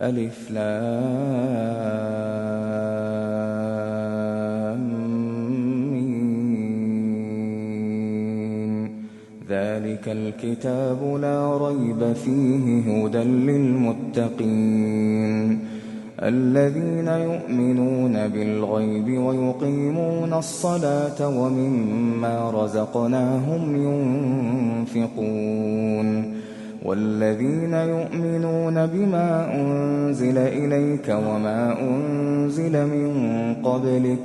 ألف لام ميم. ذلك الكتاب لا ريب فيه هدى للمتقين الذين يؤمنون بالغيب ويقيمون الصلاة ومما رزقناهم ينفقون والذين يؤمنون بما أنزل إليك وما أنزل من قبلك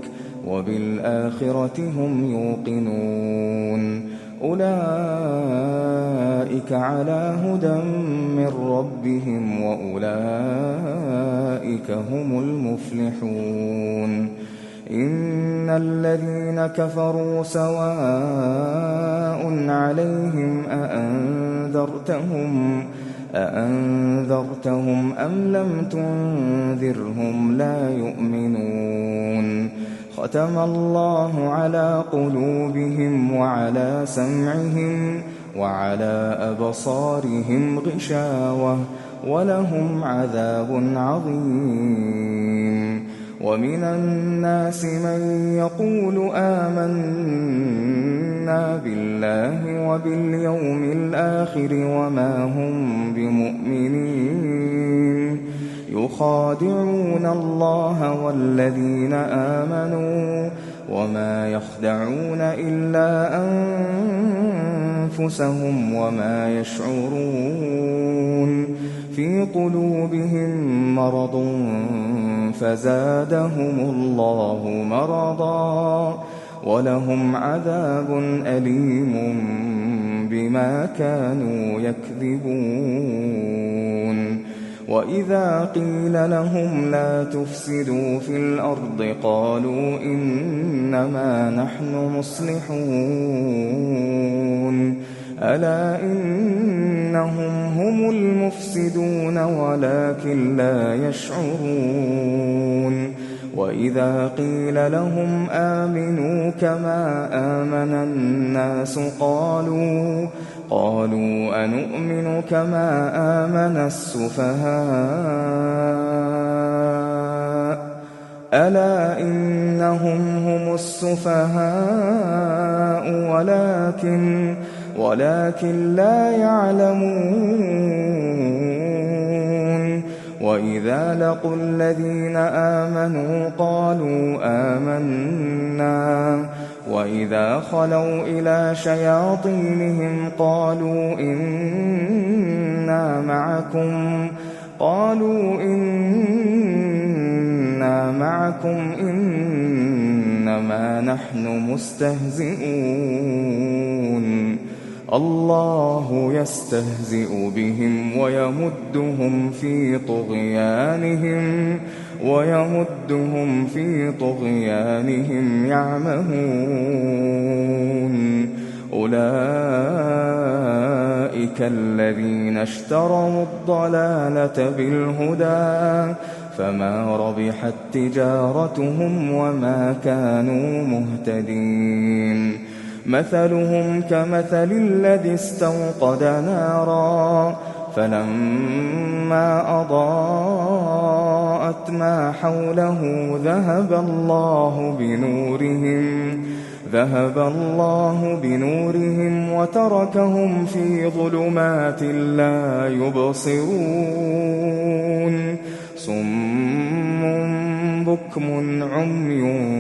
وبالآخرة هم يوقنون أولئك على هدى من ربهم وأولئك هم المفلحون إن الذين كفروا سواء عليهم أأنذرتهم أم لم تنذرهم لا يؤمنون ختم الله على قلوبهم وعلى سمعهم وعلى أبصارهم غشاوة ولهم عذاب عظيم ومن الناس من يقول آمنا بالله وباليوم الآخر وما هم بمؤمنين يخادعون الله والذين آمنوا وما يخدعون إلا أنفسهم وما يشعرون في قلوبهم مرض فزادهم الله مرضا ولهم عذاب أليم بما كانوا يكذبون وإذا قيل لهم لا تفسدوا في الأرض قالوا إنما نحن مصلحون ألا إنهم هم المفسدون ولكن لا يشعرون وإذا قيل لهم آمنوا كما آمن الناس قالوا أنؤمن كما آمن السفهاء ألا إنهم هم السفهاء ولكن لا يعلمون وإذا لقوا الذين آمنوا قالوا آمنا وإذا خلوا إلى شياطينهم قالوا إنا معكم إنما نحن مستهزئون الله يستهزئ بهم ويمدهم في طغيانهم يعمهون أولئك الذين اشتروا الضلالة بالهدى فما ربحت تجارتهم وما كانوا مهتدين مثلهم كمثل الذي استوقد نارا فلما أضاءت ما حوله ذهب الله بنورهم وتركهم في ظلمات لا يبصرون صم بكم عمي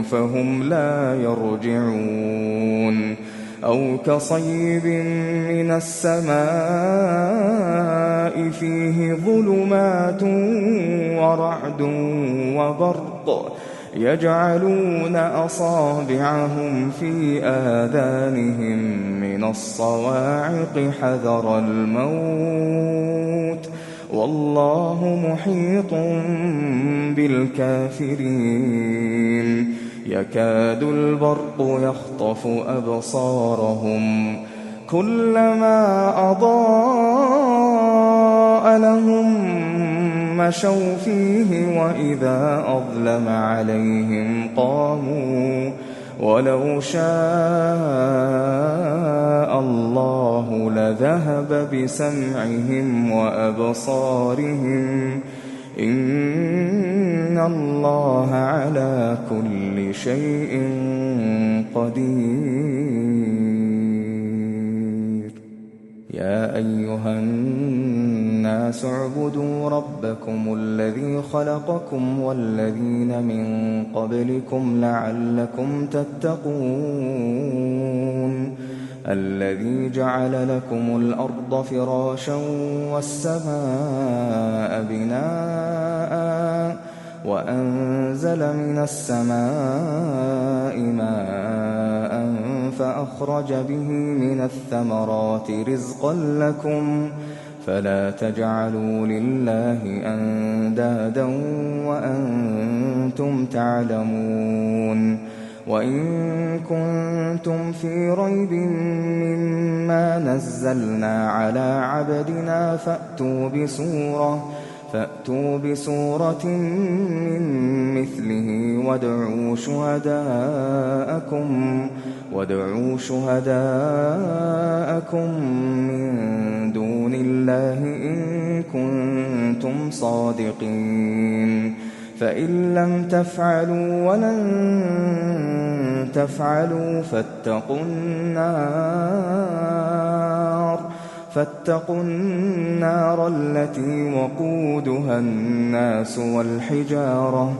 فهم لا يرجعون أو كصيب من السماء فيه ظلمات ورعد وبرق يجعلون أصابعهم في آذانهم من الصواعق حذر الموت والله محيط بالكافرين يكاد البرق يخطف أبصارهم كلما أضاء لهم مشوا فيه وإذا أظلم عليهم ولو شاء الله لذهب بسمعهم وأبصارهم إن الله على كل شيء قدير. يا أيها الناس اعبدوا ربكم الذي خلقكم والذين من قبلكم لعلكم تتقون الذي جعل لكم الأرض فراشا والسماء بناء وأنزل من السماء ماء فأخرج به من الثمرات رزقا لكم فلا تجعلوا لله أندادا وأنتم تعلمون. وإن كنتم في ريب مما نزلنا على عبدنا فأتوا بسورة من مثله وادعوا شهداءكم من دون الله إن كنتم صادقين. فإن لم تفعلوا ولن تفعلوا فاتقوا النار التي وقودها الناس والحجارة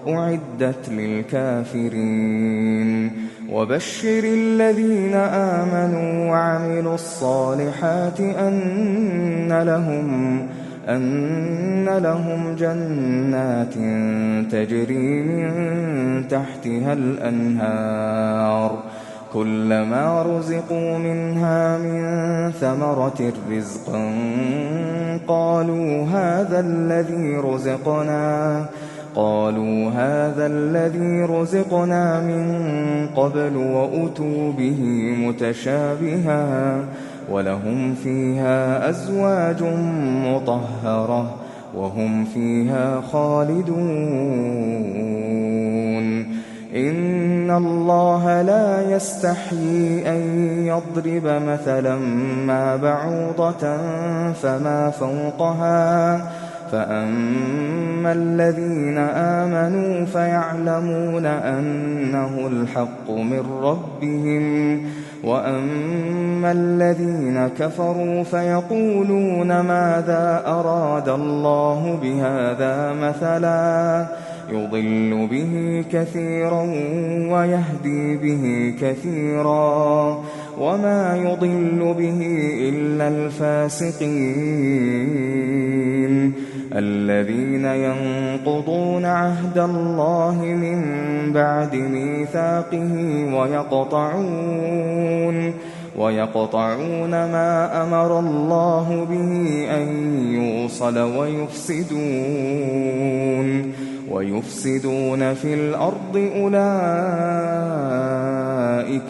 أعدت للكافرين. وبشر الذين آمنوا وعملوا الصالحات أن لهم جنات تجري من تحتها الأنهار كلما رزقوا منها من ثمرة رزقا قالوا هذا الذي رزقنا من قبل وأتوا به متشابها ولهم فيها أزواج مطهرة وهم فيها خالدون. إن الله لا يستحيي أن يضرب مثلا ما بعوضة فما فوقها فأما الذين آمنوا فيعلمون أنه الحق من ربهم وأما الذين كفروا فيقولون ماذا أراد الله بهذا مثلا يضل به كثيرا ويهدي به كثيرا وما يضل به إلا الفاسقين الذين ينقضون عهد الله من بعد ميثاقه ويقطعون ما أمر الله به أن يوصل ويفسدون في الأرض أولئك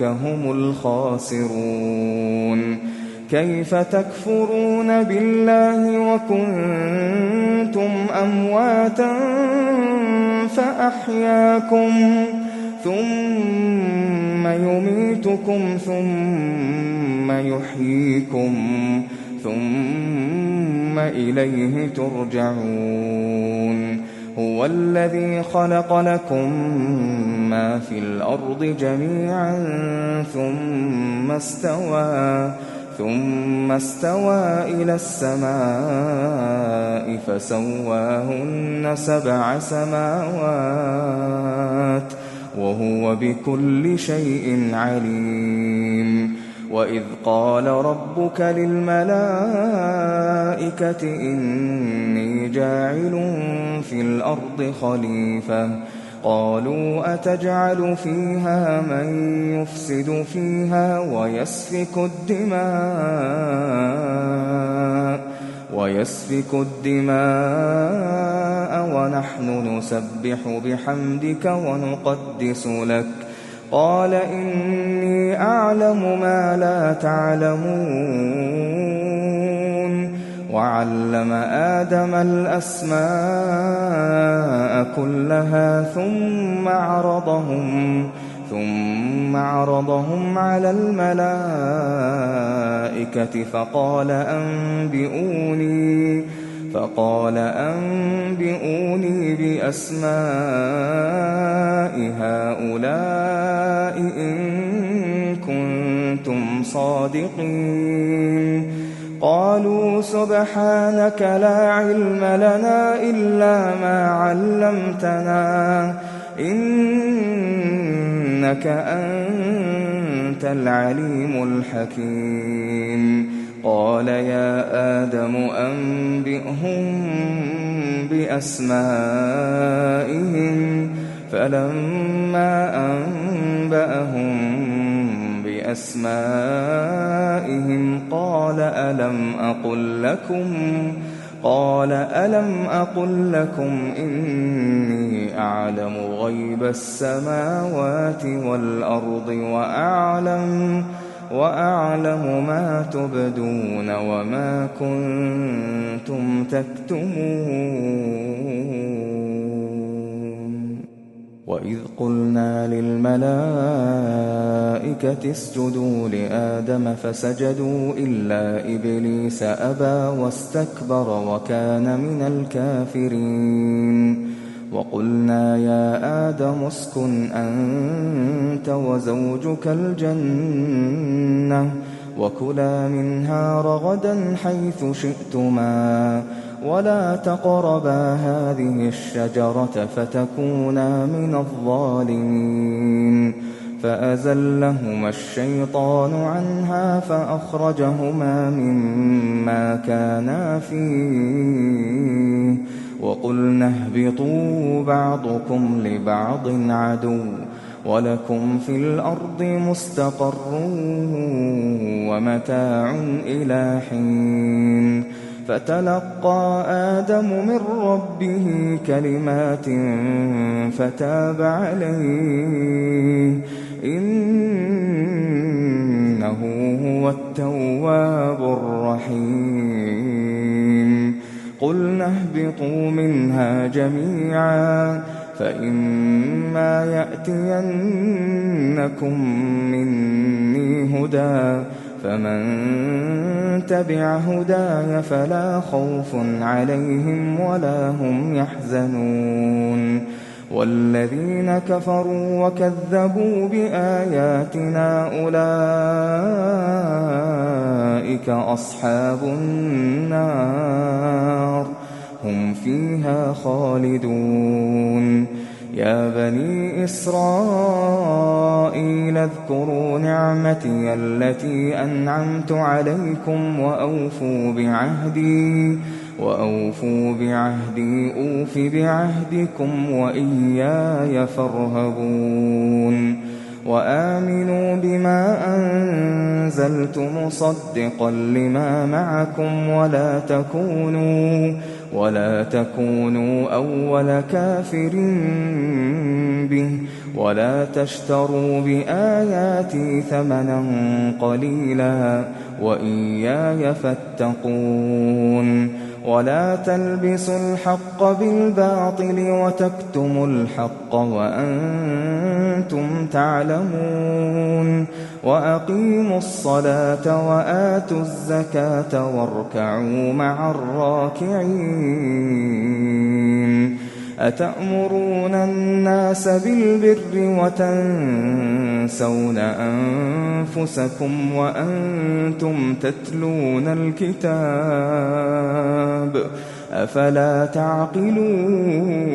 هم الخاسرون. كيف تكفرون بالله وكنتم أمواتا فأحياكم ثم يميتكم ثم يحييكم ثم إليه ترجعون. هو الذي خلق لكم ما في الأرض جميعا ثم استوى إلى السماء فسواهن 7 سماوات وهو بكل شيء عليم. وإذ قال ربك للملائكة إني جاعل في الأرض خليفة قالوا أتجعل فيها من يفسد فيها ويسفك الدماء ونحن نسبح بحمدك ونقدس لك قال إني أعلم ما لا تعلمون. وعلم آدم الأسماء كلها ثم ثم عرضهم على الملائكة فقال أنبئوني بأسماء هؤلاء إن كنتم صادقين. قالوا سبحانك لا علم لنا إلا ما علمتنا إنك أنت العليم الحكيم. قال يا آدم أنبئهم بأسمائهم. فلما أنبأهم بأسمائهم قال ألم أقل لكم إني أعلم غيب السماوات والأرض وأعلم ما تبدون وما كنتم تكتمون. وإذ قلنا للملائكة اسجدوا لآدم فسجدوا إلا إبليس أبى واستكبر وكان من الكافرين. وقلنا يا آدم اسكن أنت وزوجك الجنة وكلا منها رغدا حيث شئتما ولا تقربا هذه الشجرة فتكونا من الظالمين. فأزلهما الشيطان عنها فأخرجهما مما كانا فيه وقلنا اهبطوا بعضكم لبعض عدو ولكم في الأرض مستقر ومتاع إلى حين. فتلقى آدم من ربه كلمات فتاب عليه إنه هو التواب الرحيم. قلنا اهبطوا منها جميعا فإما يأتينكم مني هدى فمن تبع هداي فلا خوف عليهم ولا هم يحزنون. والذين كفروا وكذبوا بآياتنا أولئك أصحاب النار هم فيها خالدون. يا بني إسرائيل اذكروا نعمتي التي أنعمت عليكم وأوفوا بعهدي أوف بعهدكم وإياي فارهبون. وآمنوا بما أنزلت مصدقا لما معكم ولا تكونوا أول كافر به ولا تشتروا بآياتي ثمنا قليلا وإياي فاتقون. ولا تلبسوا الحق بالباطل وتكتموا الحق وأنتم تعلمون. وأقيموا الصلاة وآتوا الزكاة واركعوا مع الراكعين. أتأمرون الناس بالبر وتنسون أنفسكم وأنتم تتلون الكتاب أفلا تعقلون.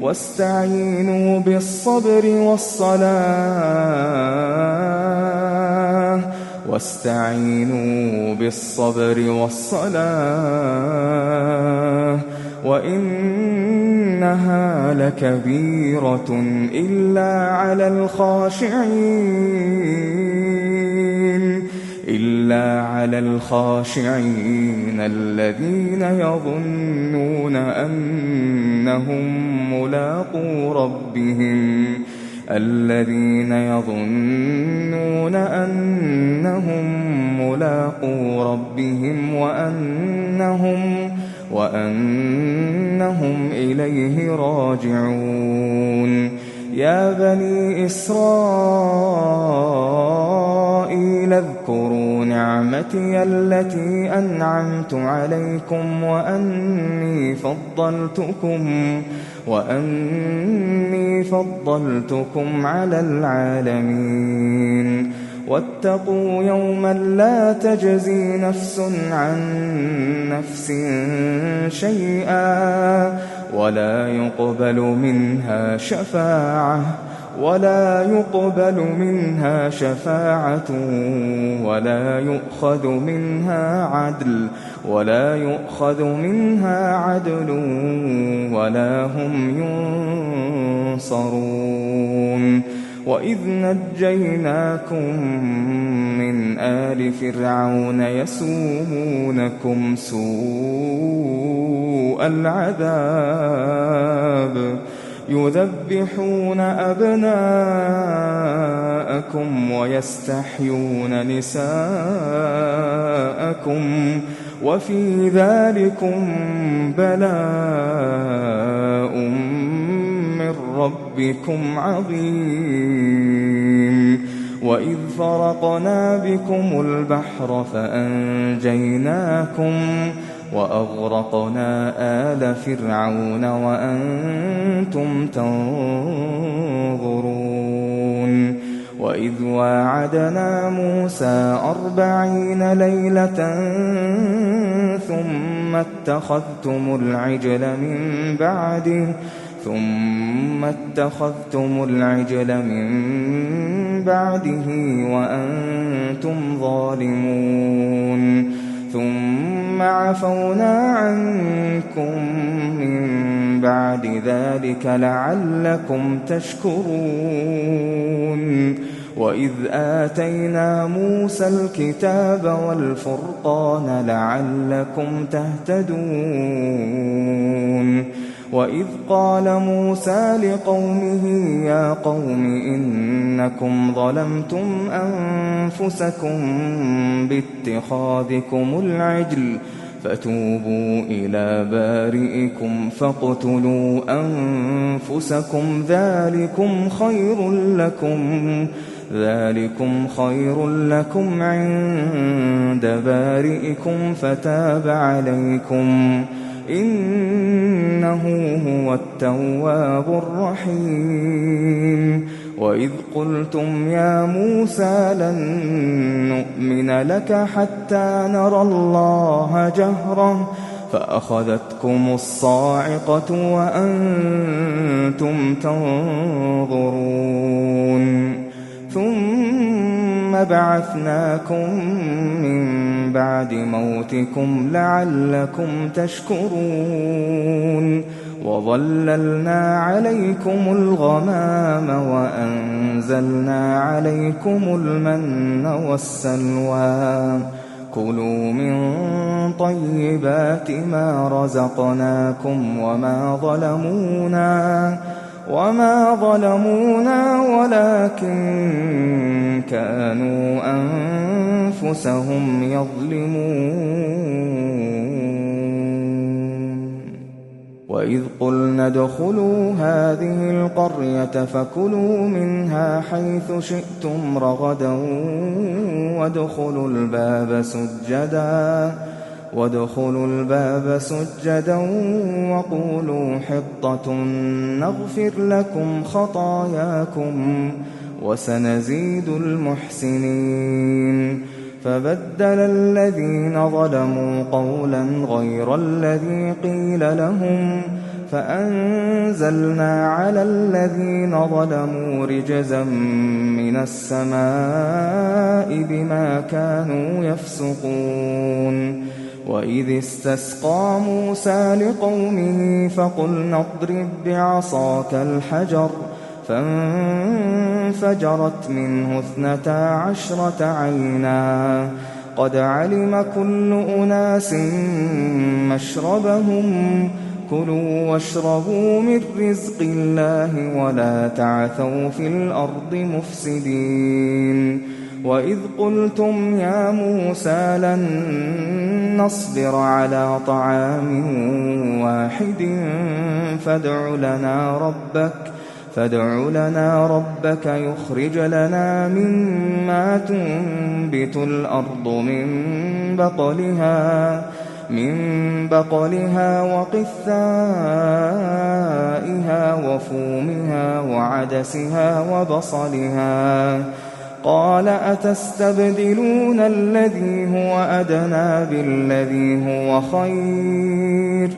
واستعينوا بالصبر والصلاة وإنها لكبيرة إلا على الخاشعين الذين يظنون أنهم ملاقو ربهم وأنهم إليه راجعون. يا بني إسرائيل اذكروا نعمتي التي أنعمت عليكم وأني فضلتكم على العالمين واتقوا يوما لا تجزي نفس عن نفس شيئا ولا يقبل منها شفاعة ولا يؤخذ منها عدل ولا هم ينصرون وإذ نجيناكم من آل فرعون يسومونكم سوء العذاب يذبحون أبناءكم ويستحيون نساءكم وفي ذلكم بلاء من ربكم عظيم وإذ فرقنا بكم البحر فأنجيناكم وأغرقنا آل فرعون وأنتم تنظرون وإذ واعدنا موسى 40 ليلة ثم اتخذتم العجل من بعده وأنتم ظالمون ثم عفونا عنكم من بعد ذلك لعلكم تشكرون وإذ آتينا موسى الكتاب والفرقان لعلكم تهتدون وإذ قال موسى لقومه يا قوم إنكم ظلمتم أنفسكم باتخاذكم العجل فتوبوا إلى بارئكم فاقتلوا أنفسكم ذلكم خير لكم عند بارئكم فتاب عليكم إنه هو التواب الرحيم وإذ قلتم يا موسى لن نؤمن لك حتى نرى الله جهرة فأخذتكم الصاعقة وأنتم تنظرون ثم بعثناكم من بعد موتكم لعلكم تشكرون وظللنا عليكم الغمام وأنزلنا عليكم المن والسلوى كلوا من طيبات ما رزقناكم وما ظلمونا ولكن كانوا أنفسهم يظلمون وإذ قلنا ادخلوا هذه القرية فكلوا منها حيث شئتم رغدا وادخلوا الباب سجدا وقولوا حطة نغفر لكم خطاياكم وسنزيد المحسنين فبدل الذين ظلموا قولا غير الذي قيل لهم فأنزلنا على الذين ظلموا رجزا من السماء بما كانوا يفسقون وإذ استسقى موسى لقومه فقلنا اضرب بعصاك الحجر فانفجرت منه 12 عينا قد علم كل أناس مشربهم كلوا واشربوا من رزق الله ولا تعثوا في الأرض مفسدين وإذ قلتم يا موسى لن نصبر على طعام واحد فادع لنا ربك يخرج لنا مما تنبت الأرض من بقلها وقثائها وفومها وعدسها وبصلها. قال أتستبدلون الذي هو أدنى بالذي هو خير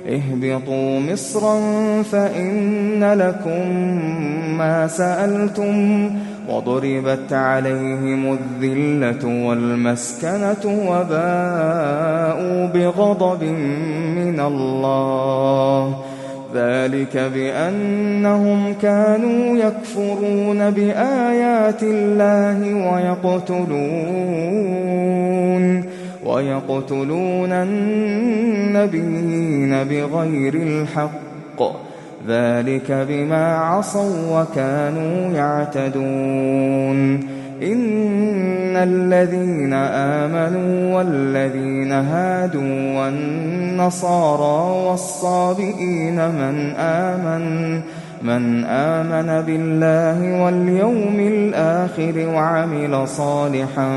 اهبطوا مصرا فإن لكم ما سألتم وضربت عليهم الذلة والمسكنة وباءوا بغضب من الله ذلك بأنهم كانوا يكفرون بآيات الله ويقتلون النبيين بغير الحق ذلك بما عصوا وكانوا يعتدون. إن الذين آمنوا والذين هادوا والنصارى والصابئين من آمن بالله واليوم الآخر وعمل صالحا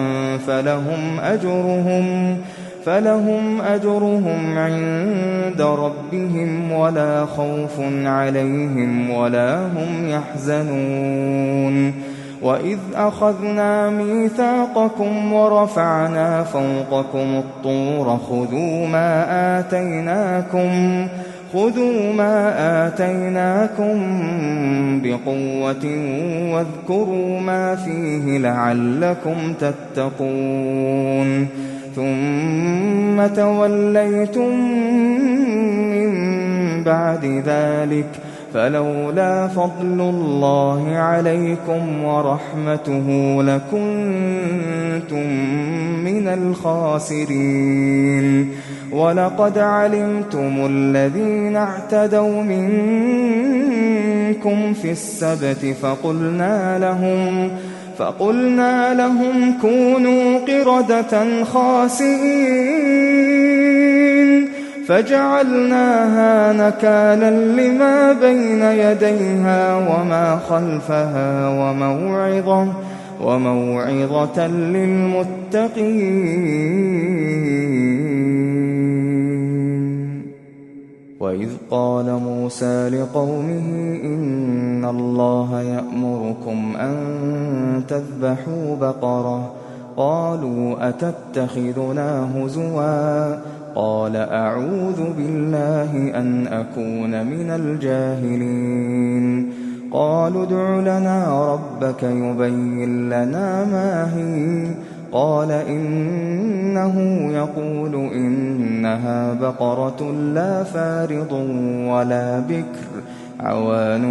فلهم أجرهم عند ربهم ولا خوف عليهم ولا هم يحزنون. وإذ أخذنا ميثاقكم ورفعنا فوقكم الطور خذوا ما آتيناكم بقوة واذكروا ما فيه لعلكم تتقون. ثم توليتم من بعد ذلك فلولا فضل الله عليكم ورحمته لكنتم من الخاسرين. ولقد علمتم الذين اعتدوا منكم في السبت فقلنا لهم كونوا قردة خاسئين فجعلناها نكالا لما بين يديها وما خلفها وموعظة للمتقين. وإذ قال موسى لقومه إن الله يأمركم أن تذبحوا بقرة قالوا أتتخذنا هزوا قال أعوذ بالله أن أكون من الجاهلين. قالوا ادع لنا ربك يبين لنا ما هي قال إنه يقول إنها بقرة لا فارض ولا بكر عوان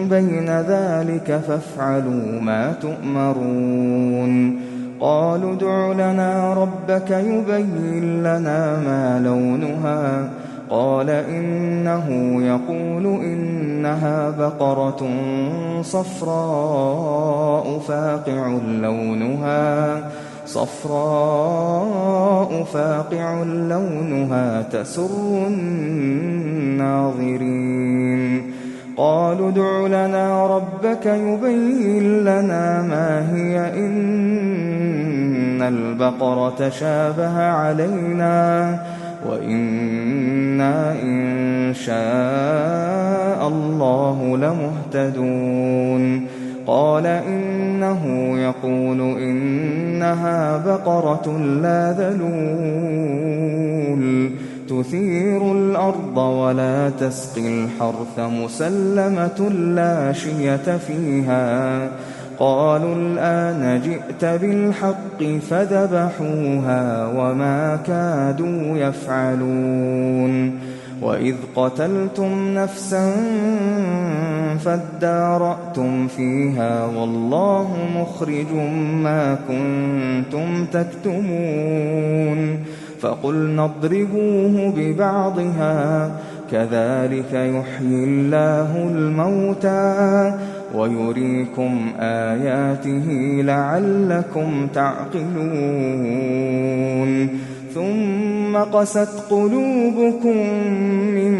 بين ذلك فافعلوا ما تؤمرون. قالوا ادع لنا ربك يبين لنا ما لونها قال إنه يقول إنها بقرة صفراء فاقع لونها تسر الناظرين. قالوا ادع لنا ربك يبين لنا ما هي إن البقرة شابه علينا وإنا إن شاء الله لمهتدون. قال إنه يقول إنها بقرة لا ذلول تثير الأرض ولا تسقي الحرث مسلمة لا شية فيها. قالوا الآن جئت بالحق فذبحوها وما كادوا يفعلون. وإذ قتلتم نفسا فادارأتم فيها والله مخرج ما كنتم تكتمون. فقلنا اضربوه ببعضها كذلك يحيي الله الموتى ويريكم آياته لعلكم تعقلون. ثم قست قلوبكم من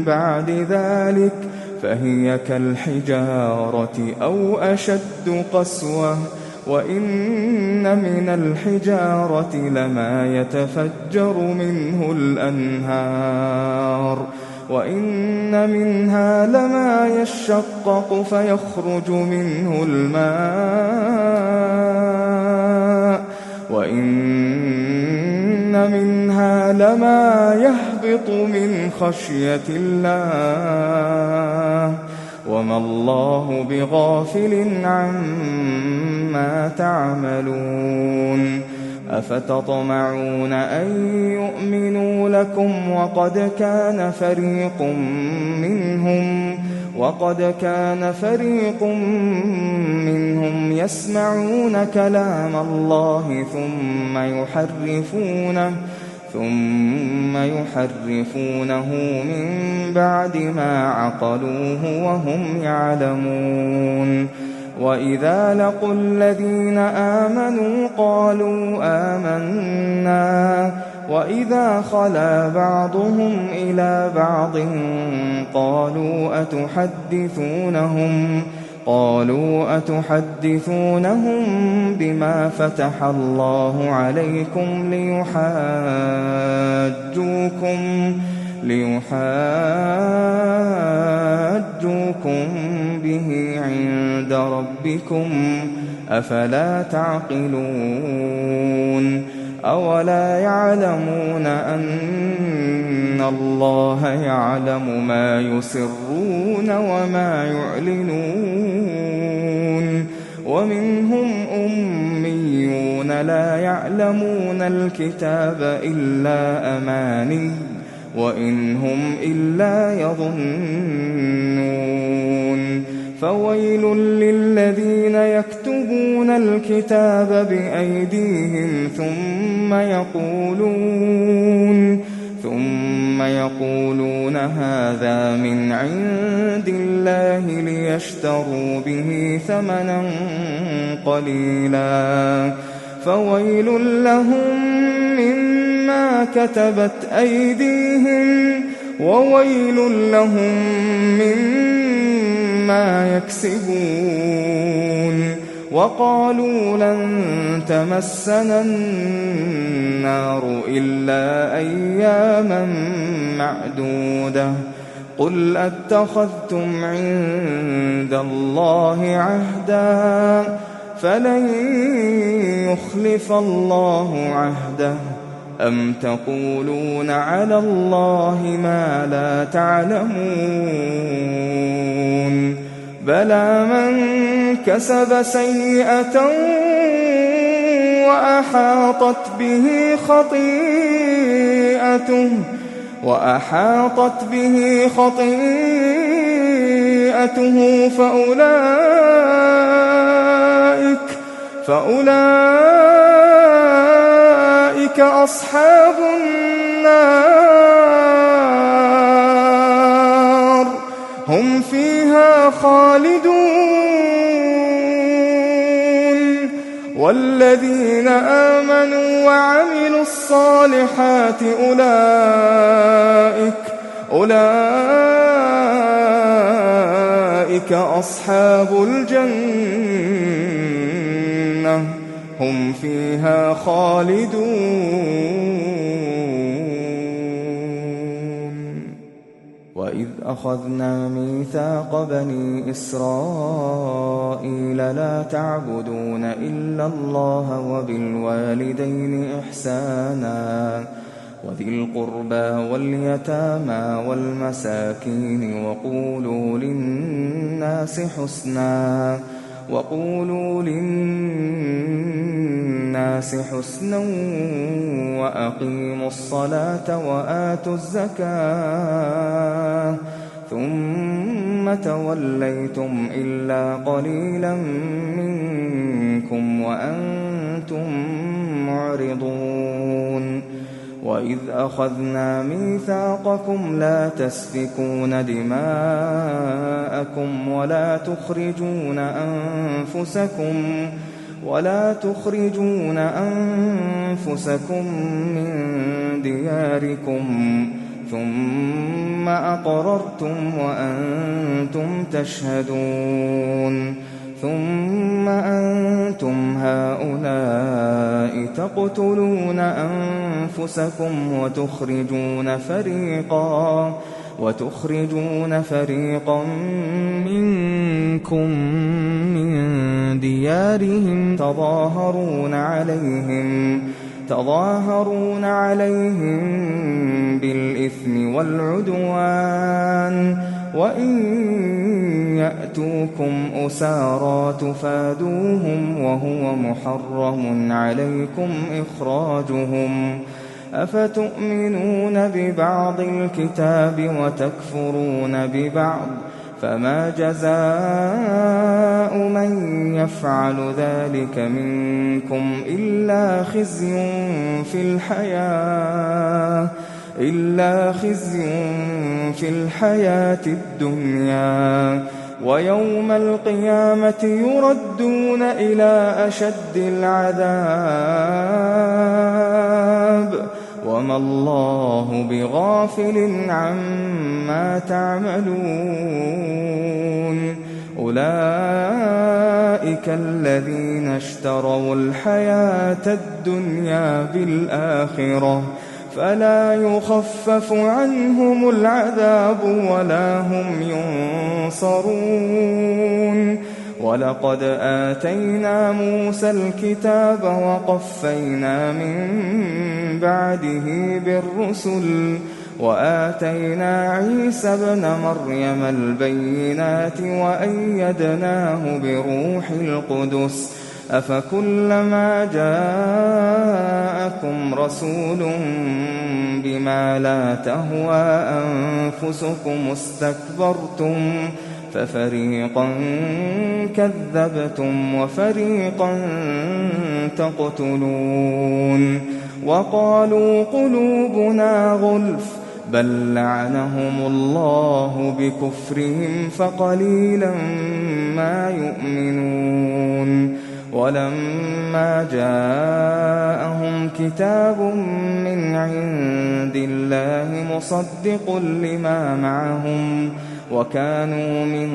بعد ذلك فهي كالحجارة أو أشد قسوة وإن من الحجارة لما يتفجر منه الأنهار وإن منها لما يشقق فيخرج منه الماء وإن منها لما يهبط من خشية الله وما الله بغافل عما تعملون أفتطمعون أن يؤمنوا لكم وقد كان فريق منهم يسمعون كلام الله ثم يحرفونه من بعد ما عقلوه وهم يعلمون وإذا لقوا الذين آمنوا قالوا آمنا وإذا خلا بعضهم إلى بعض قالوا أتحدثونهم بما فتح الله عليكم ليحاجوكم به عند ربكم أفلا تعقلون أولا يعلمون أن الله يعلم ما يسرون وما يعلنون ومنهم أميون لا يعلمون الكتاب إلا أماني وإن هم إلا يظنون فويل للذين يكتبون الكتاب بأيديهم ثم يقولون هذا من عند الله ليشتروا به ثمنا قليلا فويل لهم مما كتبت أيديهم وويل لهم مما يكسبون وقالوا لن تمسنا النار إلا أياما معدودة قل أتخذتم عند الله عهدا فلن يخلف الله عهده أم تقولون على الله ما لا تعلمون بلى من كسب سيئة وأحاطت به خطيئته فأولئك أصحاب النار هم فيها خالدون والذين آمنوا وعملوا الصالحات أولئك أصحاب الجنة هم فيها خالدون وإذ أخذنا ميثاق بني إسرائيل لا تعبدون إلا الله وبالوالدين إحسانا وذي القربى واليتامى والمساكين وقولوا للناس حسنا وأقيموا الصلاة وآتوا الزكاة ثم توليتم إلا قليلا منكم وأنتم معرضون وإذ أخذنا ميثاقكم لا تسفكون دماءكم ولا تخرجون أنفسكم من دياركم ثم أقررتم وأنتم تشهدون ثم أنتم هؤلاء تقتلون أنفسكم وتخرجون فريقا منكم من ديارهم تظاهرون عليهم بالإثم والعدوان وإن يأتوكم أسارى تفادوهم وهو محرم عليكم إخراجهم أفتؤمنون ببعض الكتاب وتكفرون ببعض فما جزاء من يفعل ذلك منكم إلا خزي في الحياة الدنيا ويوم القيامة يردون إلى أشد العذاب وما الله بغافل عما تعملون أولئك الذين اشتروا الحياة الدنيا بالآخرة فلا يخفف عنهم العذاب ولا هم ينصرون ولقد آتينا موسى الكتاب وقفينا من بعده بالرسل وآتينا عيسى ابن مريم البينات وأيدناه بروح القدس أفكلما جاءكم رسول بما لا تهوى أنفسكم استكبرتم ففريقا كذبتم وفريقا تقتلون وقالوا قلوبنا غلف بل لعنهم الله بكفرهم فقليلا ما يؤمنون ولما جاءهم كتاب من عند الله مصدق لما معهم وكانوا من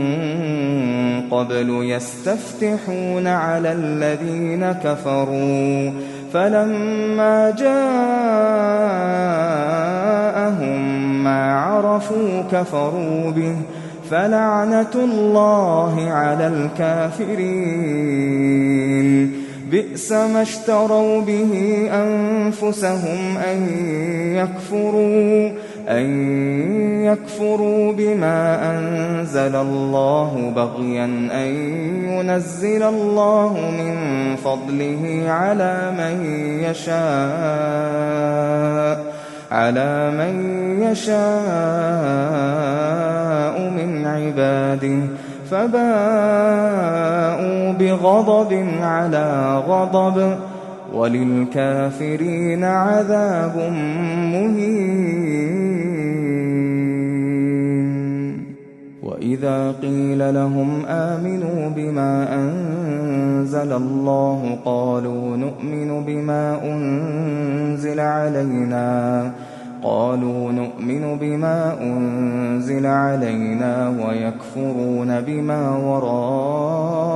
قبل يستفتحون على الذين كفروا فلما جاءهم ما عرفوا كفروا به فلعنة الله على الكافرين بئس ما اشتروا به أنفسهم أن يكفروا بما أنزل الله بغيا أن ينزل الله من فضله على من يشاء من عباده فباءوا بغضب على غضب وللكافرين عذاب مهين وإذا قيل لهم آمنوا بما أنزل الله قالوا نؤمن بما أنزل علينا ويكفرون بما وراءه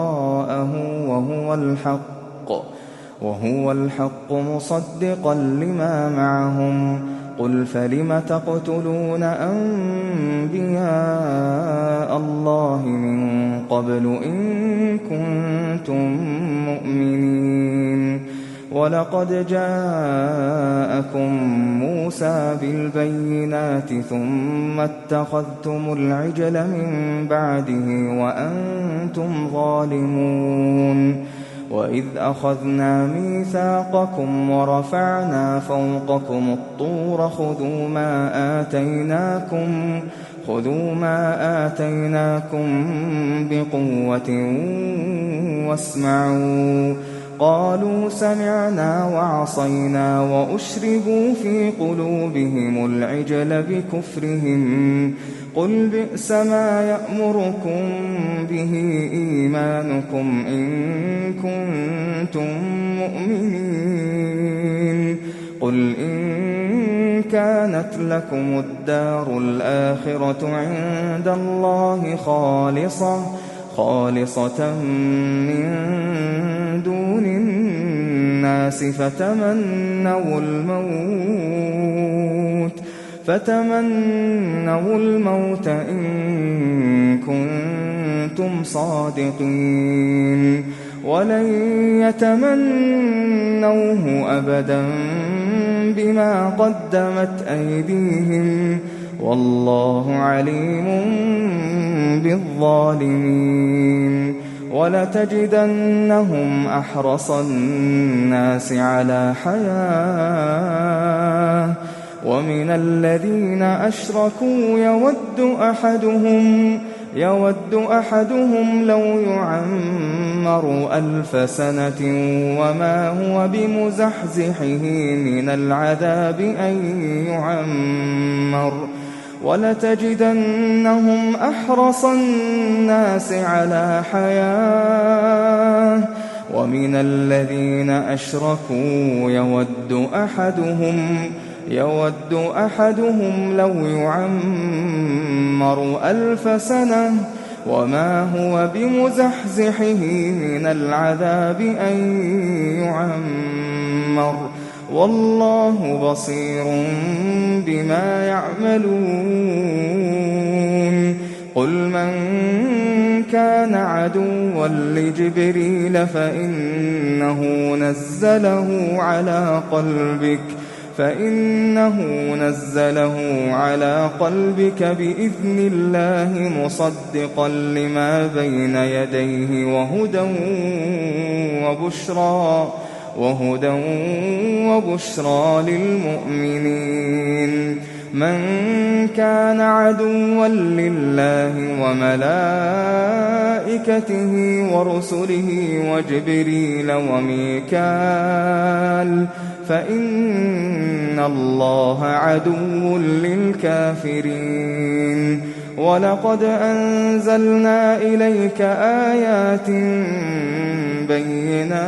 وهو الحق مصدقا لما معهم قل فلم تقتلون أنبياء الله من قبل إن كنتم مؤمنين ولقد جاءكم موسى بالبينات ثم اتخذتم العجل من بعده وأنتم ظالمون وإذ أخذنا ميثاقكم ورفعنا فوقكم الطور خذوا ما آتيناكم بقوة واسمعوا قالوا سمعنا وعصينا وأشربوا في قلوبهم العجل بكفرهم قل بئس ما يأمركم به إيمانكم إن كنتم مؤمنين قل إن كانت لكم الدار الآخرة عند الله خالصة من دون الناس فتمنوا الموت إن كنتم صادقين ولن يتمنوه أبدا بما قدمت أيديهم والله عليم بالظالمين ولتجدنهم أحرص الناس على حياة ومن الذين أشركوا يود أحدهم لو يعمر 1000 سنة وما هو بمزحزحه من العذاب أن يعمر ولتجدنهم أحرص الناس على حياة ومن الذين أشركوا يود أحدهم لو يعمر 1000 سنة وما هو بمزحزحه من العذاب أن يعمر والله بصير بما يعملون قل من كان عدوا لجبريل فإنه نزله على قلبك بإذن الله مصدقا لما بين يديه وهدى وبشرى للمؤمنين من كان عدوا لله وملائكته ورسله وجبريل وميكال فإن الله عدو للكافرين ولقد أنزلنا إليك آيات بينات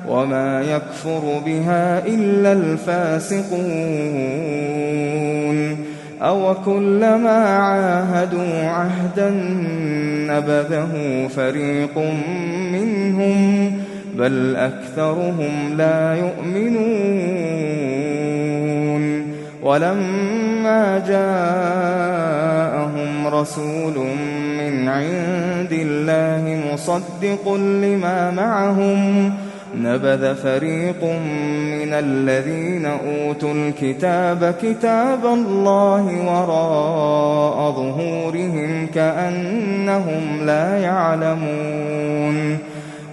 وما يكفر بها إلا الفاسقون أوكلما عاهدوا عهدا نبذه فريق منهم بل أكثرهم لا يؤمنون ولما جاءهم رسول من عند الله مصدق لما معهم نبذ فريق من الذين أوتوا الكتاب كتاب الله وراء ظهورهم كأنهم لا يعلمون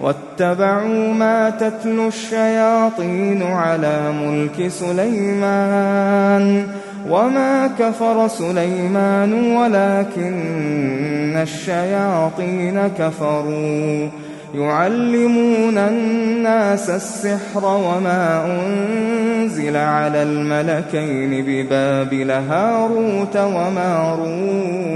واتبعوا ما تتلو الشياطين على ملك سليمان وما كفر سليمان ولكن الشياطين كفروا يعلمون الناس السحر وما أنزل على الملكين ببابل هاروت وماروت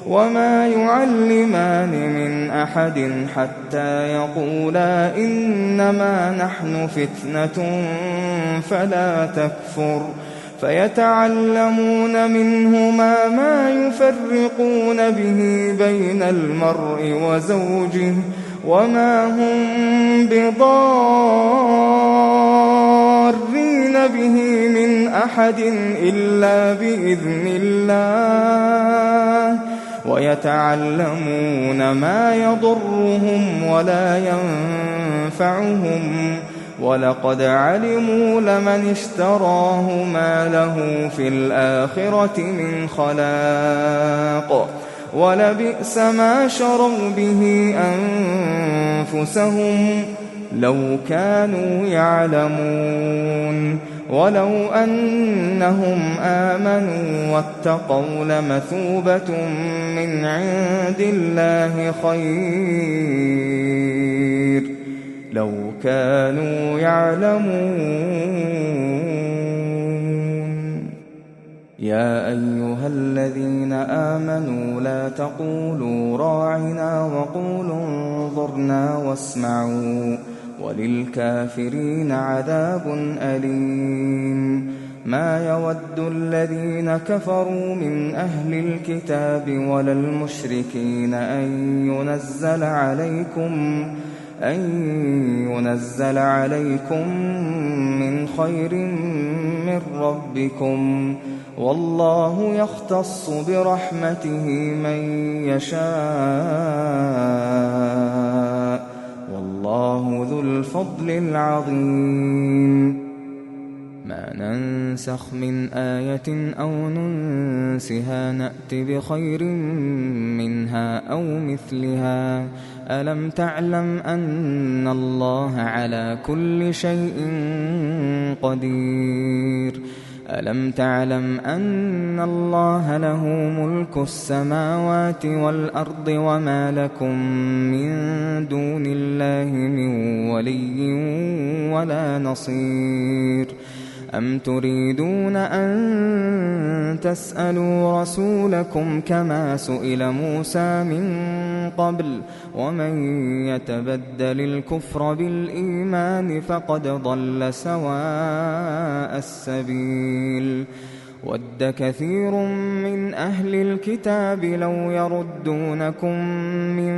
وما يعلمان من أحد حتى يقولا إنما نحن فتنة فلا تكفر فيتعلمون منهما ما يفرقون به بين المرء وزوجه وما هم بضارين به من أحد إلا بإذن الله ويتعلمون ما يضرهم ولا ينفعهم ولقد علموا لمن اشتراه ما له في الآخرة من خلاق ولبئس ما شروا به أنفسهم لو كانوا يعلمون ولو أنهم آمنوا واتقوا لمثوبة من عند الله خير لو كانوا يعلمون يا أيها الذين آمنوا لا تقولوا راعنا وقولوا انظرنا وَلِلْكَافِرِينَ عَذَابٌ أَلِيمٌ مَا يَوَدُّ الَّذِينَ كَفَرُوا مِنْ أَهْلِ الْكِتَابِ وَلَا الْمُشْرِكِينَ أَن يُنَزَّلَ عَلَيْكُم مِّنْ خَيْرٍ مِّن رَّبِّكُمْ ۗ وَاللَّهُ يَخْتَصُّ بِرَحْمَتِهِ مَن يَشَاءُ ۗ وَاللَّهُ ذُو الْفَضْلِ الْعَظِيمِ مَا نَنسَخْ مِنْ آيَةٍ أَوْ نُنسِهَا نَأْتِ بِخَيْرٍ مِّنْهَا أَوْ مِثْلِهَا ۗ أَلَمْ تَعْلَمْ أَنَّ اللَّهَ عَلَىٰ كُلِّ شَيْءٍ قَدِيرٌ أَلَمْ تَعْلَمْ أَنَّ اللَّهَ لَهُ مُلْكُ السَّمَاوَاتِ وَالْأَرْضِ وَمَا لَكُم مِّن دُونِ اللَّهِ مِن وَلِيٍّ وَلَا نَصِيرٍ أَمْ تُرِيدُونَ أَن تَسْأَلُوا رَسُولَكُمْ كَمَا سُئِلَ مُوسَىٰ مِن قَبْلُ ۗ وَمَن يَتَبَدَّلِ الْكُفْرَ بِالْإِيمَانِ فَقَدْ ضَلَّ سَوَاءَ السَّبِيلِ وَدَّ كَثِيرٌ مِّنْ أَهْلِ الْكِتَابِ لَوْ يَرُدُّونَكُم مِّن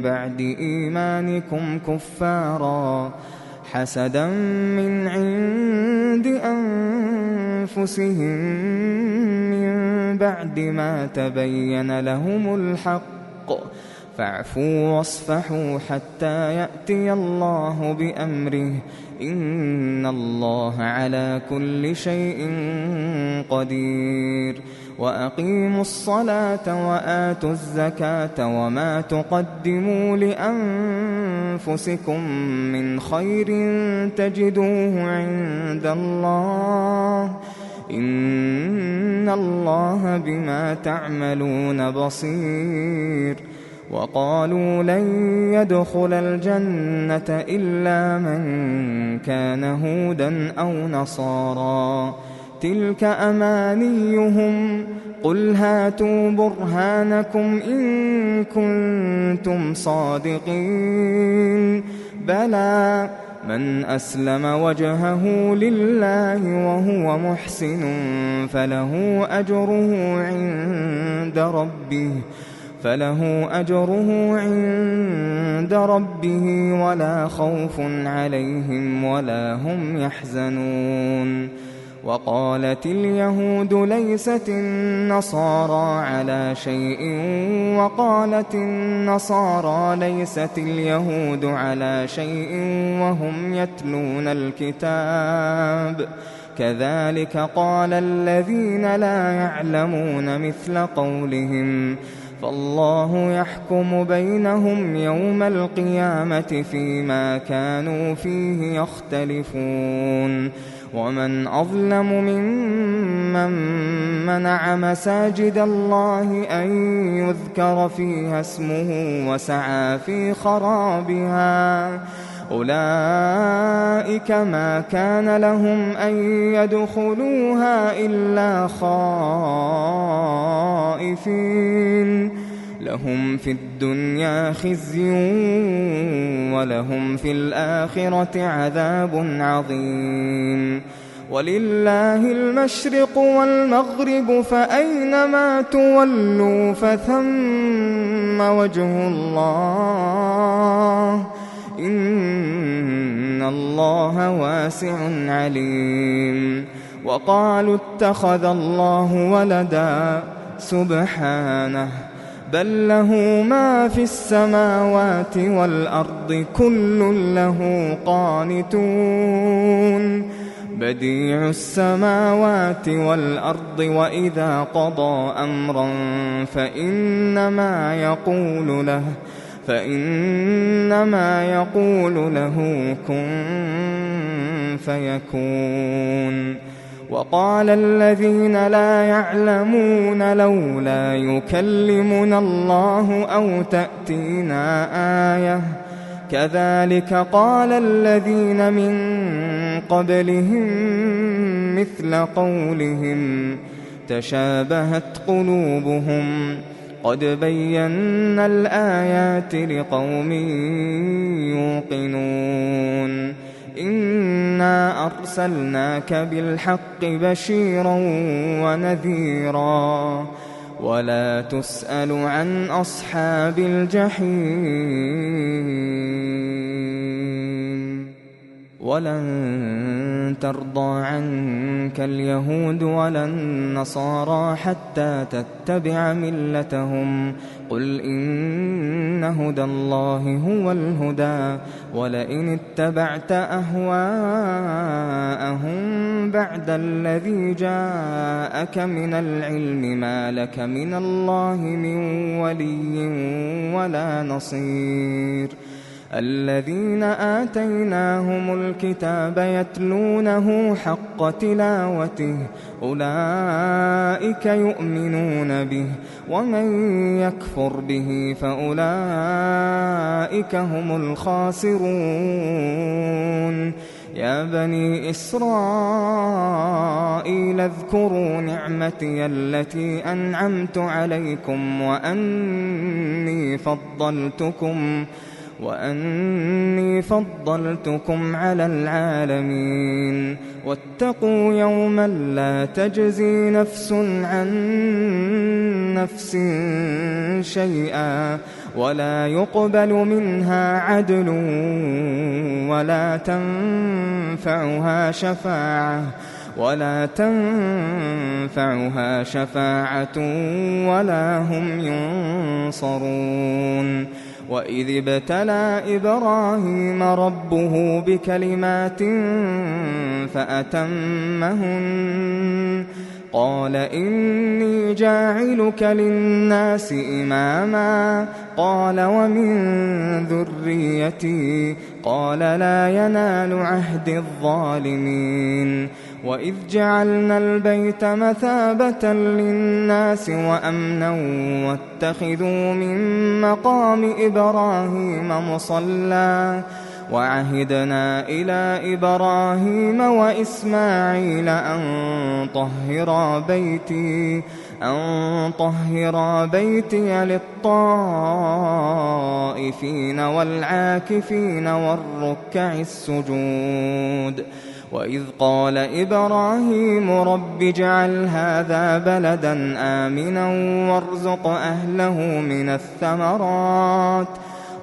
بَعْدِ إِيمَانِكُمْ كُفَّارًا حَسَدًا مِّنْ عِندِ أَنفُسِهِم مِّن بَعْدِ مَا تَبَيَّنَ لَهُمُ الْحَقُّ ۖ فَاعْفُوا وَاصْفَحُوا حَتَّىٰ يَأْتِيَ اللَّهُ بِأَمْرِهِ ۗ إِنَّ اللَّهَ عَلَىٰ كُلِّ شَيْءٍ قَدِيرٌ وَأَقِيمُوا الصَّلَاةَ وَآتُوا الزَّكَاةَ وَمَا تُقَدِّمُوا لِأَنفُسِكُم مِّنْ خَيْرٍ تَجِدُوهُ عِندَ اللَّهِ ۗ إِنَّ اللَّهَ بِمَا تَعْمَلُونَ بَصِيرٌ وَقَالُوا لَن يَدْخُلَ الْجَنَّةَ إِلَّا مَن كَانَ هُودًا أَوْ نَصَارَىٰ ۗ تِلْكَ أَمَانِيُّهُمْ ۖ قُلْ هَاتُوا بُرْهَانَكُمْ إِن كُنتُمْ صَادِقِينَ بَلَىٰ مَنْ أَسْلَمَ وَجْهَهُ لِلَّهِ وَهُوَ مُحْسِنٌ فَلَهُ أَجْرُهُ عِندَ رَبِّهِ وَلَا خَوْفٌ عَلَيْهِمْ وَلَا هُمْ يَحْزَنُونَ وَقَالَتِ الْيَهُودُ لَيْسَتِ النَّصَارَىٰ عَلَىٰ شَيْءٍ وَقَالَتِ النَّصَارَىٰ لَيْسَتِ الْيَهُودُ عَلَىٰ شَيْءٍ وَهُمْ يَتْلُونَ الْكِتَابَ ۗ كَذَٰلِكَ قَالَ الَّذِينَ لَا يَعْلَمُونَ مِثْلَ قَوْلِهِمْ ۚ فَاللَّهُ يَحْكُمُ بَيْنَهُمْ يَوْمَ الْقِيَامَةِ فِيمَا كَانُوا فِيهِ يَخْتَلِفُونَ وَمَنْ أَظْلَمُ مِمَّن مَّنَعَ مَسَاجِدَ اللَّهِ أَن يُذْكَرَ فِيهَا اسْمُهُ وَسَعَىٰ فِي خَرَابِهَا ۚ أُولَٰئِكَ مَا كَانَ لَهُمْ أَن يَدْخُلُوهَا إِلَّا خَائِفِينَ ۚ لَهُمْ فِي الدُّنْيَا خِزْيٌ وَلَهُمْ فِي الْآخِرَةِ عَذَابٌ عَظِيمٌ وَلِلَّهِ الْمَشْرِقُ وَالْمَغْرِبُ فَأَيْنَمَا تُوَلُّوا فَثَمَّ وَجْهُ اللَّهِ ۚ إِنَّ اللَّهَ وَاسِعٌ عَلِيمٌ وَقَالُوا اتَّخَذَ اللَّهُ وَلَدًا سُبْحَانَهُ ۖ بَل لَّهُ مَا فِي السَّمَاوَاتِ وَالْأَرْضِ كُلٌّ لَّهُ قَانِتُونَ بَدِيعُ السَّمَاوَاتِ وَالْأَرْضِ وَإِذَا قَضَىٰ أَمْرًا فَإِنَّمَا يَقُولُ لَهُ كُن فَيَكُونُ وَقَالَ الَّذِينَ لَا يَعْلَمُونَ لَوْلَا يُكَلِّمُنَا اللَّهُ أَوْ تَأْتِينَا آيَةٌ ۗ كَذَٰلِكَ قَالَ الَّذِينَ مِن قَبْلِهِم مِّثْلَ قَوْلِهِمْ ۘ تَشَابَهَتْ قُلُوبُهُمْ ۗ قد بينا الآيات لقوم يوقنون إنا أرسلناك بالحق بشيرا ونذيرا ولا تسأل عن أصحاب الجحيم ولن ترضى عنك اليهود ولا النصارى حتى تتبع ملتهم قل إن هدى الله هو الهدى ولئن اتبعت أهواءهم بعد الذي جاءك من العلم ما لك من الله من ولي ولا نصير الذين آتيناهم الكتاب يتلونه حق تلاوته أولئك يؤمنون به ومن يكفر به فأولئك هم الخاسرون يا بني إسرائيل اذكروا نعمتي التي أنعمت عليكم وأني فضلتكم على العالمين واتقوا يوما لا تجزي نفس عن نفس شيئا ولا يقبل منها عدل ولا تنفعها شفاعة ولا هم ينصرون وإذ ابتلى إبراهيم ربه بكلمات فأتمهن قال إني جاعلك للناس إماما قال ومن ذريتي قال لا ينال عهد الظالمين وإذ جعلنا البيت مثابة للناس وأمنا واتخذوا من مقام إبراهيم مصلى وعهدنا إلى إبراهيم وإسماعيل أن طهرا بيتي للطائفين والعاكفين والركع السجود وإذ قال إبراهيم رب اجعل هذا بلدا آمنا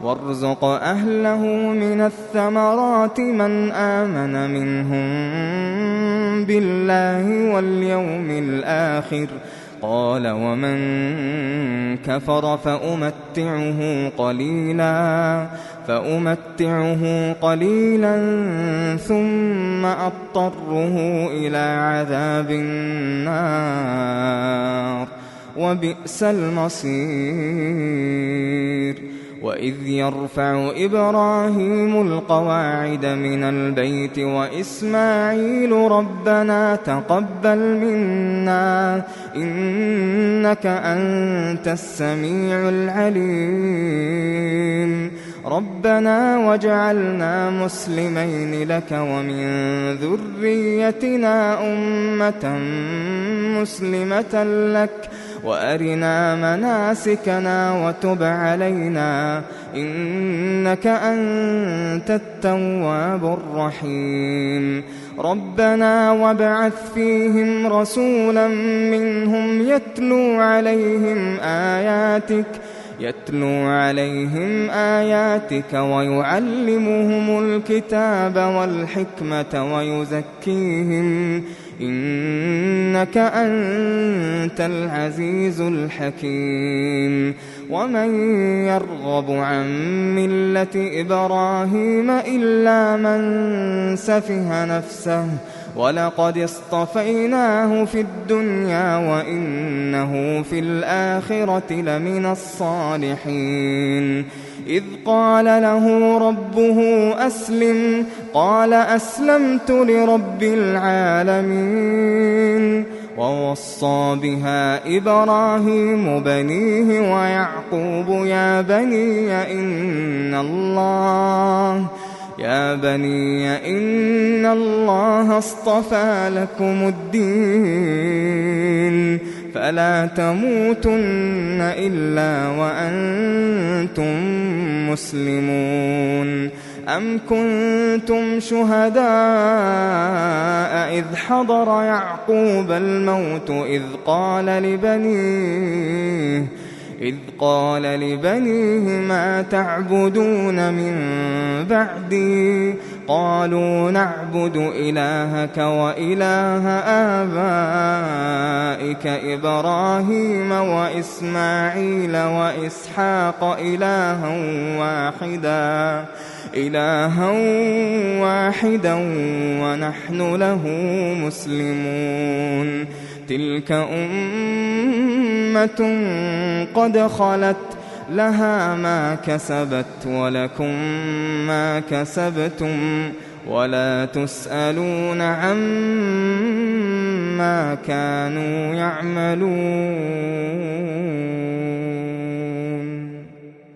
وارزق أهله من الثمرات من آمن منهم بالله واليوم الآخر قال ومن كفر فأمتعه قليلا ثم أضطره إلى عذاب النار وبئس المصير وإذ يرفع إبراهيم القواعد من البيت وإسماعيل ربنا تقبل منا إنك أنت السميع العليم ربنا واجعلنا مسلمين لك ومن ذريتنا أمة مسلمة لك وأرنا مناسكنا وتب علينا إنك أنت التواب الرحيم ربنا وابعث فيهم رسولا منهم يتلو عليهم آياتك ويعلمهم الكتاب والحكمة ويزكيهم إنك أنت العزيز الحكيم ومن يرغب عن ملة إبراهيم إلا من سفه نفسه ولقد اصطفيناه في الدنيا وإنه في الآخرة لمن الصالحين إذ قال له ربه أسلم قال أسلمت لرب العالمين ووصى بها إبراهيم بنيه ويعقوب يا بني إن الله اصطفى لكم الدين فلا تموتن إلا وأنتم مسلمون. أم كنتم شهداء إذ حضر يعقوب الموت إذ قال لبنيه ما تعبدون من بعدي قالوا نعبد إلهك وإله آبائك إبراهيم وإسماعيل وإسحاق إلها واحدا ونحن له مسلمون. تلك أمة قد خلت لها ما كسبت ولكم ما كسبتم ولا تسألون عما كانوا يعملون.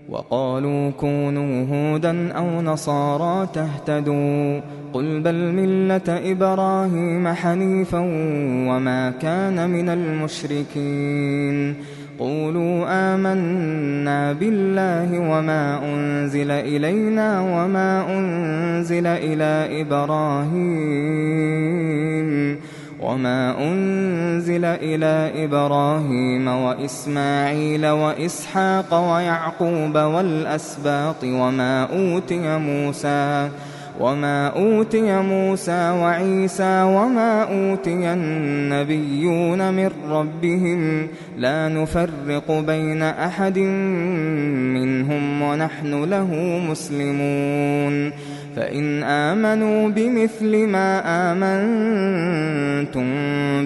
وقالوا كونوا هودا أو نصارى تهتدوا قل بل ملة إبراهيم حنيفا وما كان من المشركين. قولوا آمنا بالله وما أنزل إلينا وما أنزل إلى إبراهيم وإسماعيل وإسحاق ويعقوب والأسباط وما أوتي موسى وعيسى وما أوتي النبيون من ربهم لا نفرق بين أحد منهم ونحن له مسلمون. فإن آمنوا بمثل ما آمنتم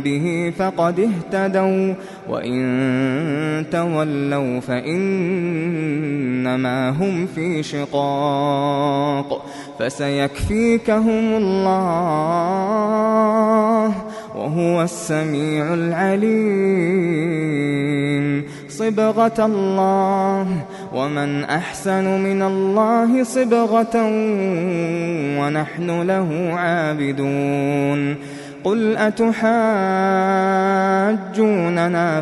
به فقد اهتدوا وإن تولوا فإنما هم في شقاق فسيكفيكهم الله وهو السميع العليم. صبغة الله ومن أحسن من الله صبغة ونحن له عابدون. قل أتحاجوننا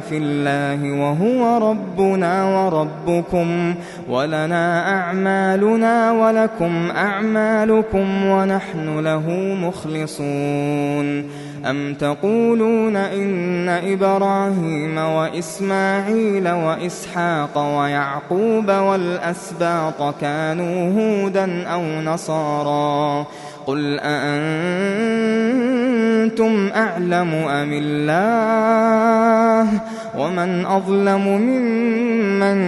في الله وهو ربنا وربكم ولنا أعمالنا ولكم أعمالكم ونحن له مخلصون. أم تقولون إن إبراهيم وإسماعيل وإسحاق ويعقوب والأسباط كانوا هودا أو نصارى قل أأنتم أعلم أم الله ومن أظلم ممن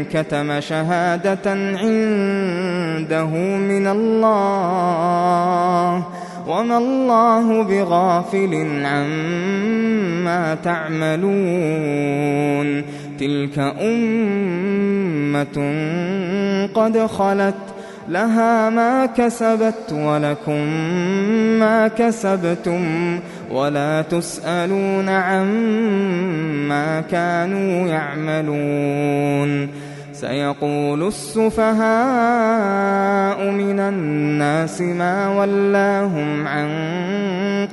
كتم شهادة عنده من الله وما الله بغافل عما تعملون. تلك أمة قد خلت لها ما كسبت ولكم ما كسبتم ولا تسألون عما كانوا يعملون. سيقول السفهاء من الناس ما ولاهم عن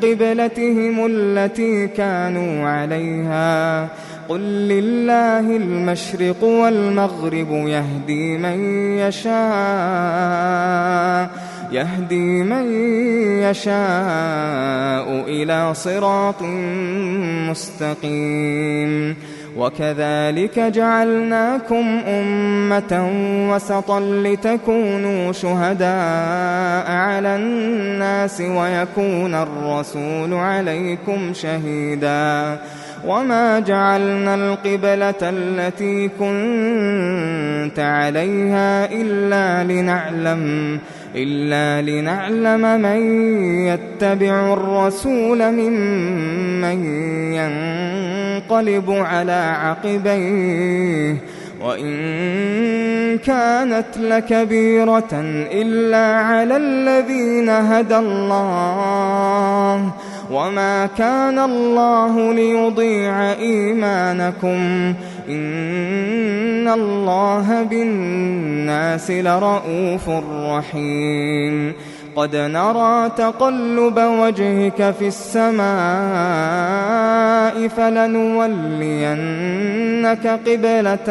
قبلتهم التي كانوا عليها قل لله المشرق والمغرب يهدي من يشاء إلى صراط مستقيم. وكذلك جعلناكم أمة وسطا لتكونوا شهداء على الناس ويكون الرسول عليكم شهيدا. وما جعلنا القبلة التي كنت عليها إلا لنعلم من يتبع الرسول ممن ينقلب على عقبيه وإن كانت لكبيرة إلا على الذين هدى الله وما كان الله ليضيع إيمانكم إن الله بالناس لرءوف رحيم. قد نرى تقلب وجهك في السماء فلنولينك قبلة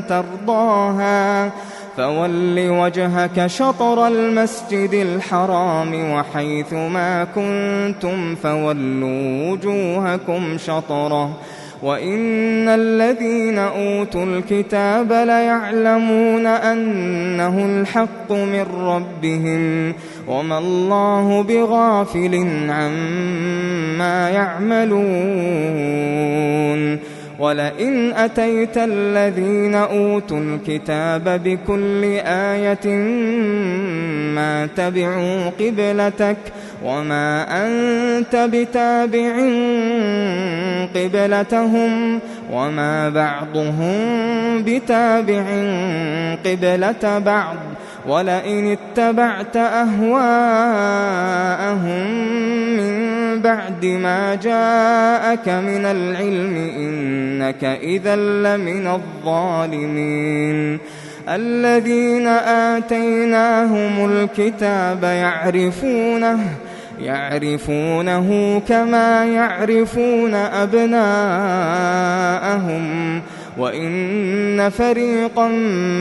ترضاها فول وجهك شطر المسجد الحرام وحيث ما كنتم فولوا وجوهكم شطره وإن الذين أوتوا الكتاب ليعلمون أنه الحق من ربهم وما الله بغافل عما يعملون ولئن أتيت الذين أوتوا الكتاب بكل آية ما تبعوا قبلتك وما أنت بتابع قبلتهم وما بعضهم بتابع قبلة بعض ولئن اتبعت أهواءهم من بعد ما جاءك من العلم إنك إذا لمن الظالمين الذين آتيناهم الكتاب يعرفونه كما يعرفون أبناءهم وإن فريقا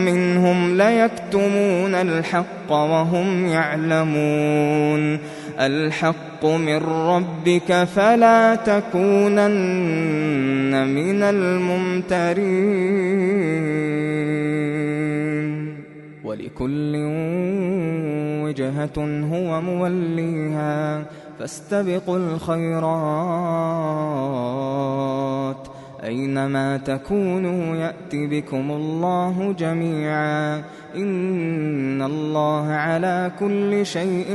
منهم ليكتمون الحق وهم يعلمون الحق من ربك فلا تكونن من الممترين ولكل وجهة هو موليها فاستبقوا الخيرات أينما تكونوا يأت بكم الله جميعا إن الله على كل شيء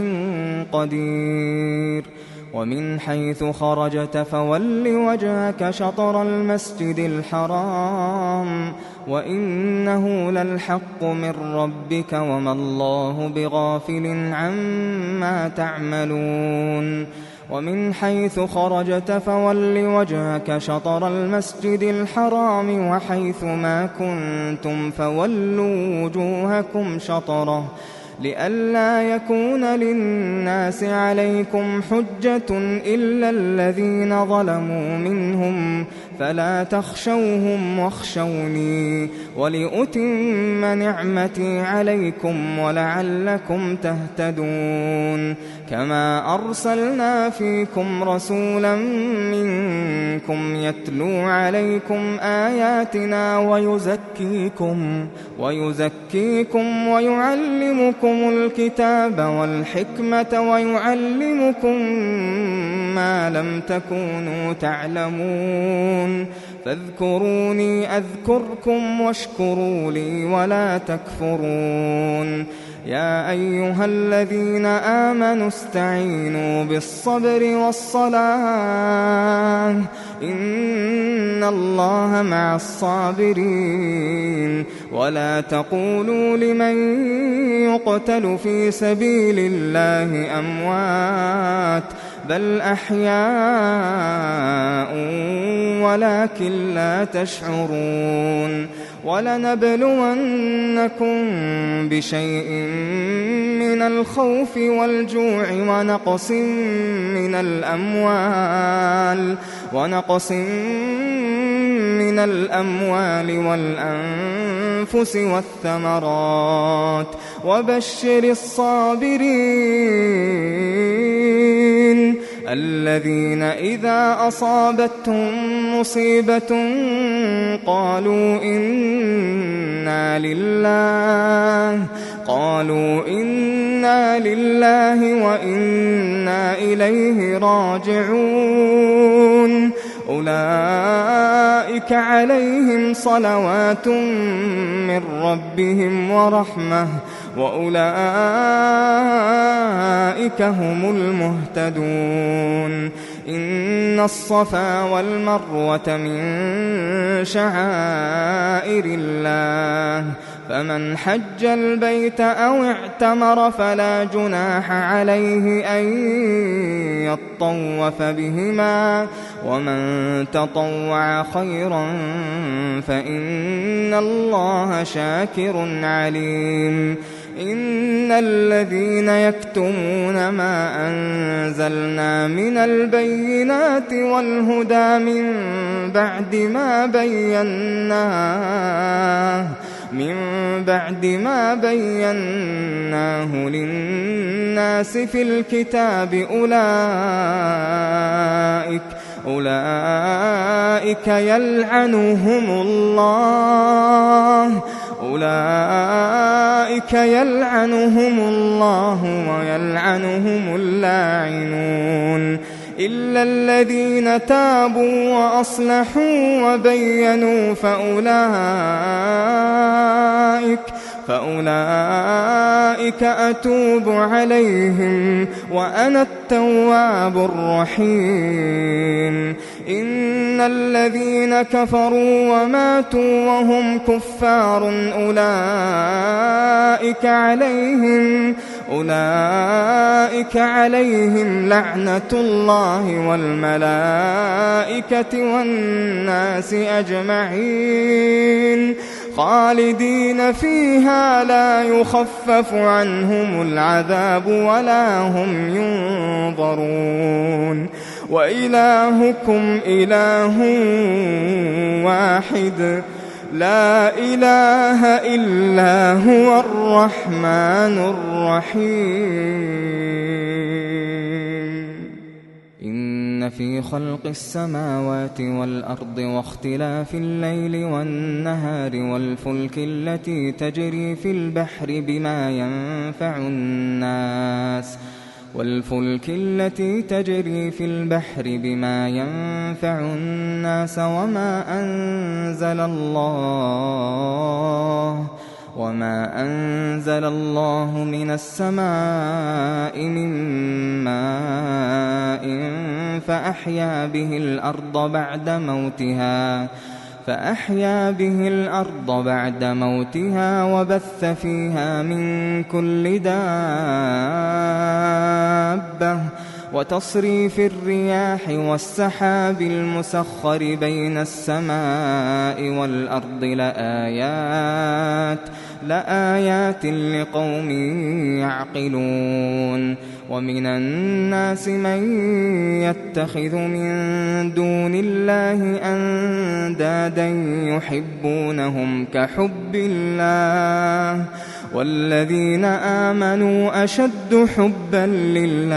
قدير ومن حيث خرجت فول وجهك شطر المسجد الحرام وإنه للحق من ربك وما الله بغافل عما تعملون ومن حيث خرجت فول وجهك شطر المسجد الحرام وحيث ما كنتم فولوا وجوهكم شطره لئلا يكون للناس عليكم حجة إلا الذين ظلموا منهم فلا تخشوهم واخشوني ولأتم نعمتي عليكم ولعلكم تهتدون كما أرسلنا فيكم رسولا منكم يتلو عليكم آياتنا ويزكيكم ويعلمكم الكتاب والحكمة ويعلمكم ما لم تكونوا تعلمون فاذكروني أذكركم واشكروا لي ولا تكفرون يا أيها الذين آمنوا استعينوا بالصبر والصلاة إن الله مع الصابرين ولا تقولوا لمن يقتل في سبيل الله أموات بل أحياء ولكن لا تشعرون ولنبلونكم بشيء من الخوف والجوع ونقص من الأموال والأنفس والثمرات وبشر الصابرين الذين إذا أصابتهم مصيبة قالوا إنا لله وإنا إليه راجعون أولئك عليهم صلوات من ربهم ورحمة وأولئك هم المهتدون إن الصفا والمروة من شعائر الله فمن حج البيت أو اعتمر فلا جناح عليه أن يطوف بهما ومن تطوع خيرا فإن الله شاكر عليم إن الذين يكتمون ما أنزلنا من البينات والهدى من بعد ما بيناه للناس في الكتاب أولئك يلعنهم الله ويلعنهم اللاعنون إلا الذين تابوا وأصلحوا وبينوا فأولئك أتوب عليهم وأنا التواب الرحيم إن الذين كفروا وماتوا وهم كفار أولئك عليهم لعنة الله والملائكة والناس أجمعين خالدين فيها لا يخفف عنهم العذاب ولا هم ينظرون وإلهكم إله واحد لا إله إلا هو الرحمن الرحيم إن في خلق السماوات والأرض واختلاف الليل والنهار والفلك التي تجري في البحر بما ينفع الناس وما أنزل الله من السماء من ماء فأحيا به الأرض بعد موتها وبث فيها من كل دابة وتصريف الرياح والسحاب المسخر بين السماء والأرض لآيات لقوم يعقلون ومن الناس من يتخذ من دون الله أندادا يحبونهم كحب الله والذين آمنوا أشد حبا لله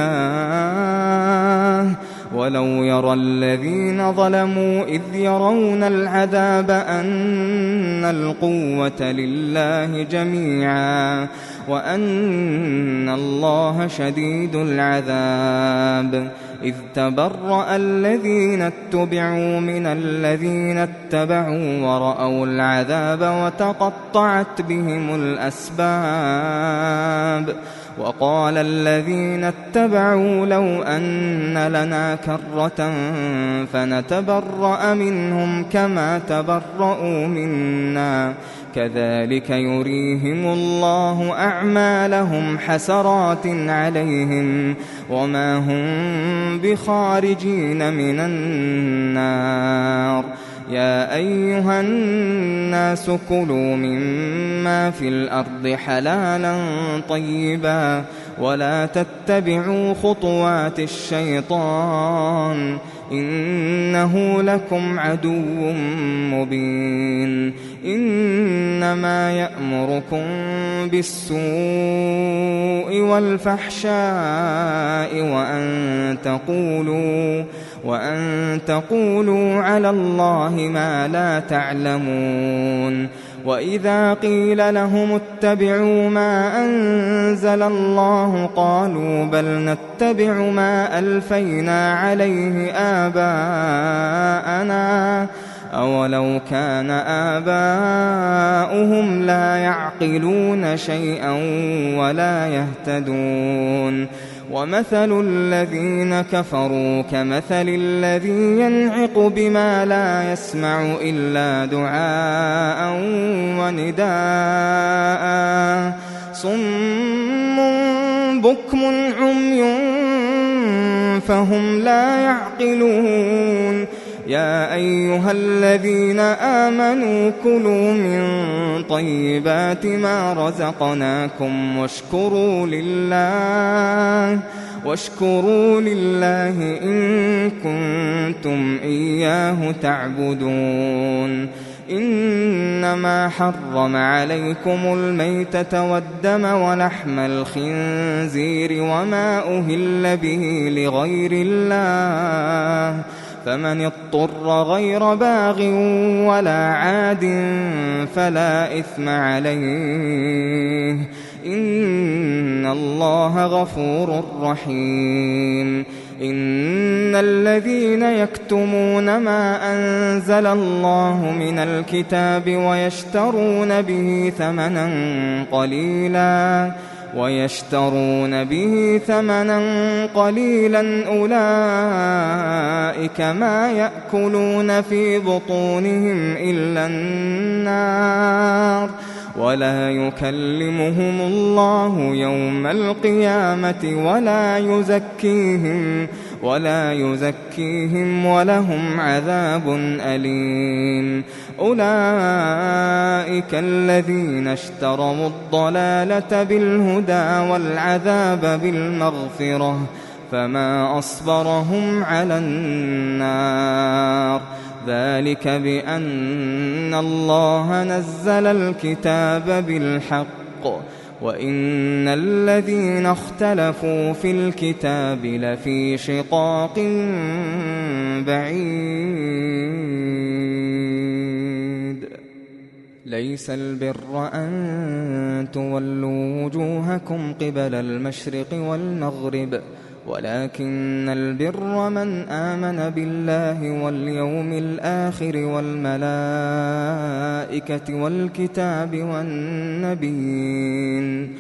ولو يرى الذين ظلموا إذ يرون العذاب أن القوة لله جميعا وأن الله شديد العذاب إذ تبرأ الذين اتبعوا من الذين اتبعوا ورأوا العذاب وتقطعت بهم الأسباب وقال الذين اتبعوا لو أن لنا كرة فنتبرأ منهم كما تبرأوا منا كذلك يريهم الله أعمالهم حسرات عليهم وما هم بخارجين من النار يا أيها الناس كلوا مما في الأرض حلالا طيبا ولا تتبعوا خطوات الشيطان إنه لكم عدو مبين إنما يأمركم بالسوء والفحشاء وأن تقولوا على الله ما لا تعلمون وإذا قيل لهم اتبعوا ما أنزل الله قالوا بل نتبع ما ألفينا عليه آباءنا أولو كان آباؤهم لا يعقلون شيئا ولا يهتدون ومثل الذين كفروا كمثل الذي ينعق بما لا يسمع إلا دعاء ونداء صم بكم عمي فهم لا يعقلون يا أيها الذين آمنوا كلوا من طيبات ما رزقناكم واشكروا لله إن كنتم إياه تعبدون. إنما حرم عليكم الميتة والدم ولحم الخنزير وما أهل به لغير الله، فمن اضطر غير باغ ولا عاد فلا إثم عليه، إن الله غفور رحيم. إن الذين يكتمون ما أنزل الله من الكتاب ويشترون به ثمنا قليلا أولئك ما يأكلون في بطونهم إلا النار، ولا يكلمهم الله يوم القيامة ولا يزكيهم ولهم عذاب أليم. أولئك الذين اشتروا الضلالة بالهدى والعذاب بالمغفرة، فما أصبرهم على النار. ذلك بأن الله نزل الكتاب بالحق، وإن الذين اختلفوا في الكتاب لفي شقاق بعيد. ليس البر أن تولوا وجوهكم قبل المشرق والمغرب، ولكن البر من آمن بالله واليوم الآخر والملائكة والكتاب والنبيين،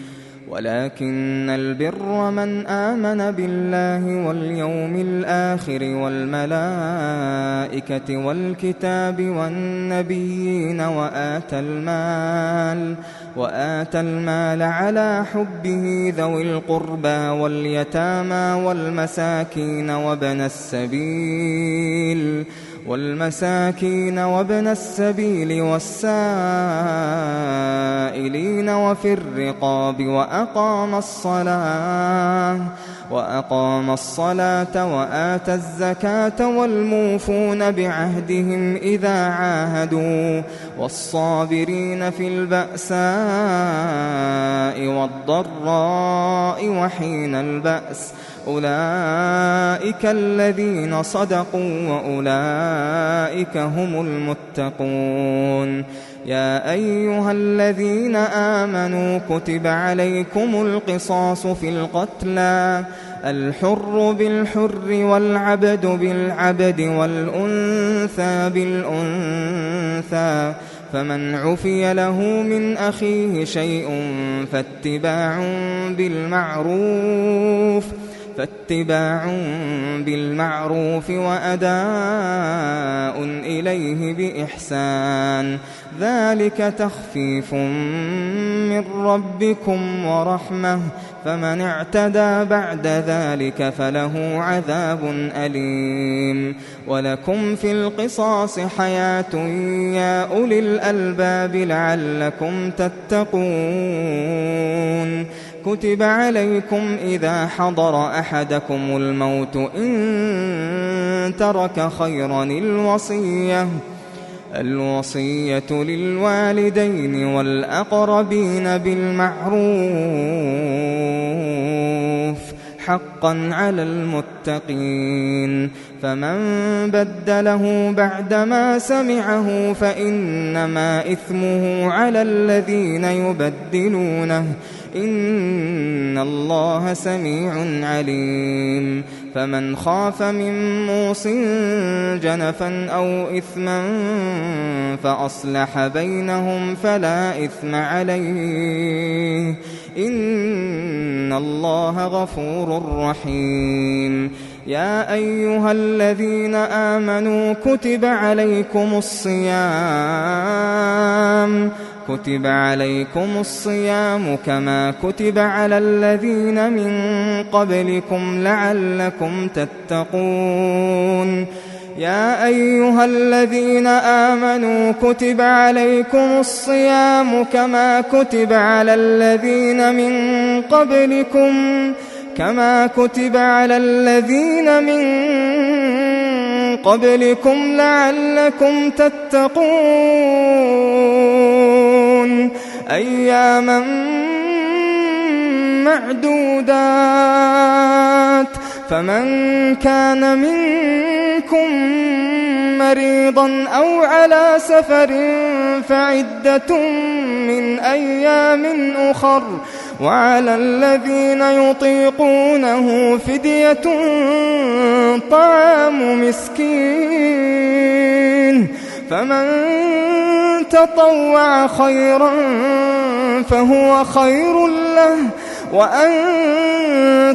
ولكن البر من آمن بالله واليوم الآخر والملائكة والكتاب والنبيين وآتى المال على حبه ذوي القربى واليتامى والمساكين وابن السبيل والسائلين وفي الرقاب، وأقام الصلاة وآتى الزكاة والموفون بعهدهم إذا عاهدوا، والصابرين في البأساء والضراء وحين البأس، أولئك الذين صدقوا وأولئك هم المتقون. يا أيها الذين آمنوا كتب عليكم القصاص في القتلى، الحر بالحر والعبد بالعبد والأنثى بالأنثى، فمن عفي له من أخيه شيء فاتباع بالمعروف وأداء إليه بإحسان، ذلك تخفيف من ربكم ورحمة، فمن اعتدى بعد ذلك فله عذاب أليم. ولكم في القصاص حياة يا أولي الألباب لعلكم تتقون. كتب عليكم إذا حضر أحدكم الموت إن ترك خيرا الوصية للوالدين والأقربين بالمعروف حقا على المتقين، فمن بدله بعدما سمعه فإنما إثمه على الذين يبدلونه، إن الله سميع عليم. فمن خاف من موص جنفا أو إثما فأصلح بينهم فلا إثم عليه، إن الله غفور رحيم. يا أيها الذين آمنوا كتب عليكم الصيام كما كتب على الذين من قبلكم لعلكم تتقون. يا أيها الذين آمنوا كتب عليكم الصيام كما كتب على الذين من قبلكم لعلكم تتقون أياما معدودات فمن كان منكم مريضا أو على سفر فعدة من أيام أخر وعلى الذين يطيقونه فدية طعام مسكين فمن تطوع خيرا فهو خير له وأن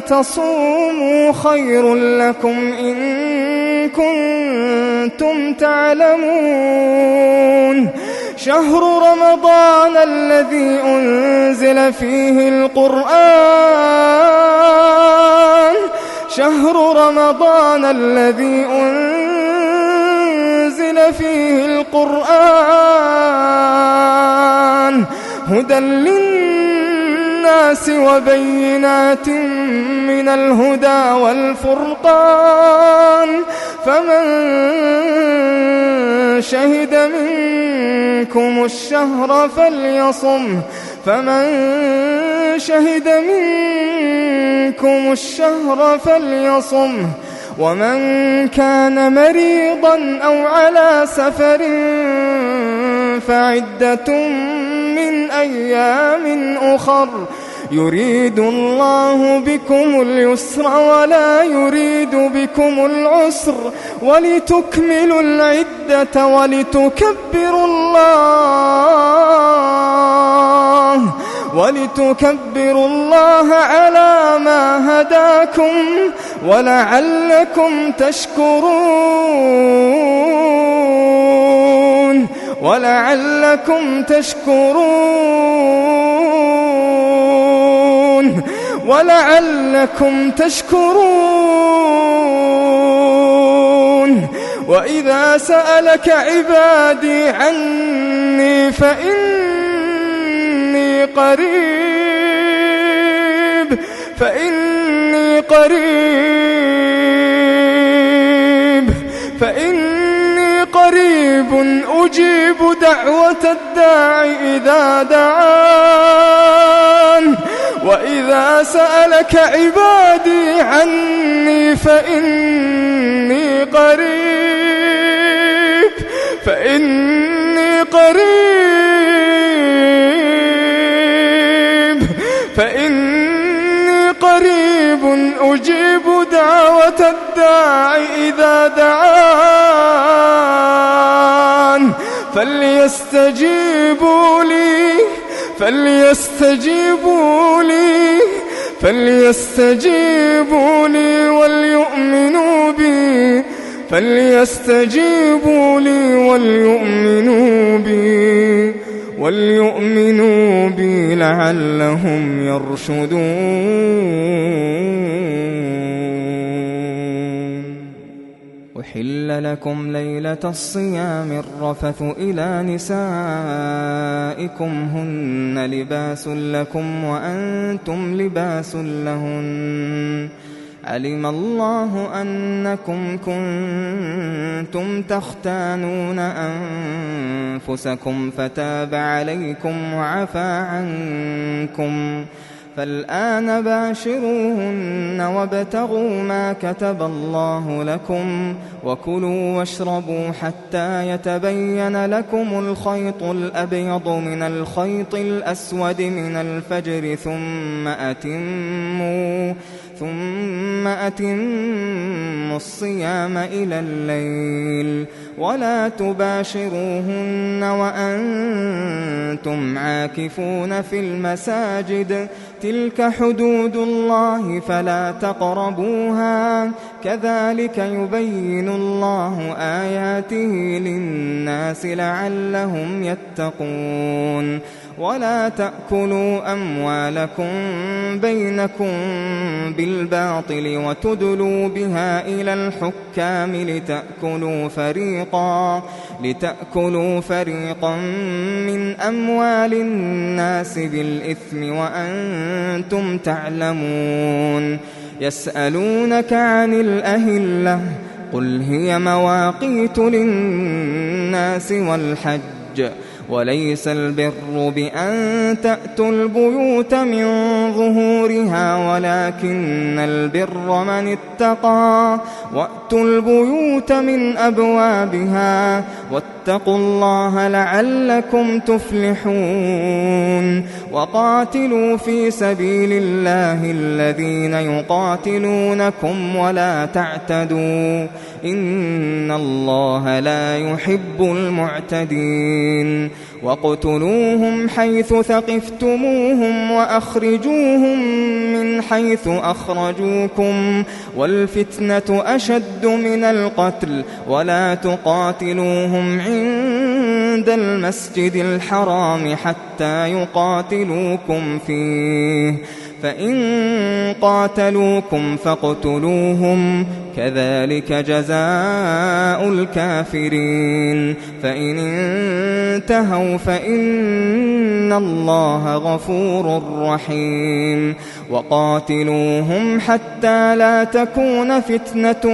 تصوموا خير لكم إن كنتم تعلمون شهر رمضان الذي أنزل فيه القرآن هدى للناس وبينات من الهدى والفرقان فمن شهد منكم الشهر فليصمه ومن كان مريضا أو على سفر فعدة من أيام أخر يريد الله بكم اليسر ولا يريد بكم العسر ولتكملوا العدة ولتكبروا الله على ما هداكم ولعلكم تشكرون وإذا سألك عبادي عني فإني قريب أجيب دعوة الداع إذا دعان وإذا سألك عبادي عني فإني قريب أجيب دعوة الداع إذا دعان فليستجيبوا لي وليؤمنوا بي لعلهم يرشدون أحل لكم ليلة الصيام الرفث إلى نسائكم هن لباس لكم وأنتم لباس لهن علم الله أنكم كنتم تختانون أنفسكم فتاب عليكم وعفى عنكم فالآن باشروهن وابتغوا ما كتب الله لكم وكلوا واشربوا حتى يتبين لكم الخيط الأبيض من الخيط الأسود من الفجر ثم أتموا الصيام إلى الليل ولا تباشروهن وأنتم عاكفون في المساجد تلك حدود الله فلا تقربوها كذلك يبين الله آياته للناس لعلهم يتقون ولا تأكلوا أموالكم بينكم بالباطل وتدلوا بها إلى الحكام لتأكلوا فريقا من أموال الناس بالإثم وأنتم تعلمون. يسألونك عن الأهلة قل هي مواقيت للناس والحج وليس البر بأن تأتوا البيوت من ظهورها ولكن البر من اتقى وأتوا البيوت من أبوابها واتقوا الله لعلكم تفلحون. وقاتلوا في سبيل الله الذين يقاتلونكم ولا تعتدوا إن الله لا يحب المعتدين. وَاقْتُلُوهُمْ حَيْثُ ثَقِفْتُمُوهُمْ وَأَخْرِجُوهُمْ مِنْ حَيْثُ أَخْرَجُوكُمْ وَالْفِتْنَةُ أَشَدُّ مِنَ الْقَتْلِ وَلَا تُقَاتِلُوهُمْ عِندَ الْمَسْجِدِ الْحَرَامِ حَتَّى يُقَاتِلُوكُمْ فِيهِ فَإِن قَاتَلُوكُمْ فَاقْتُلُوهُمْ كَذَلِكَ جَزَاءُ الْكَافِرِينَ. فَإِنِ انتهوا فإن الله غفور رحيم. وقاتلوهم حتى لا تكون فتنة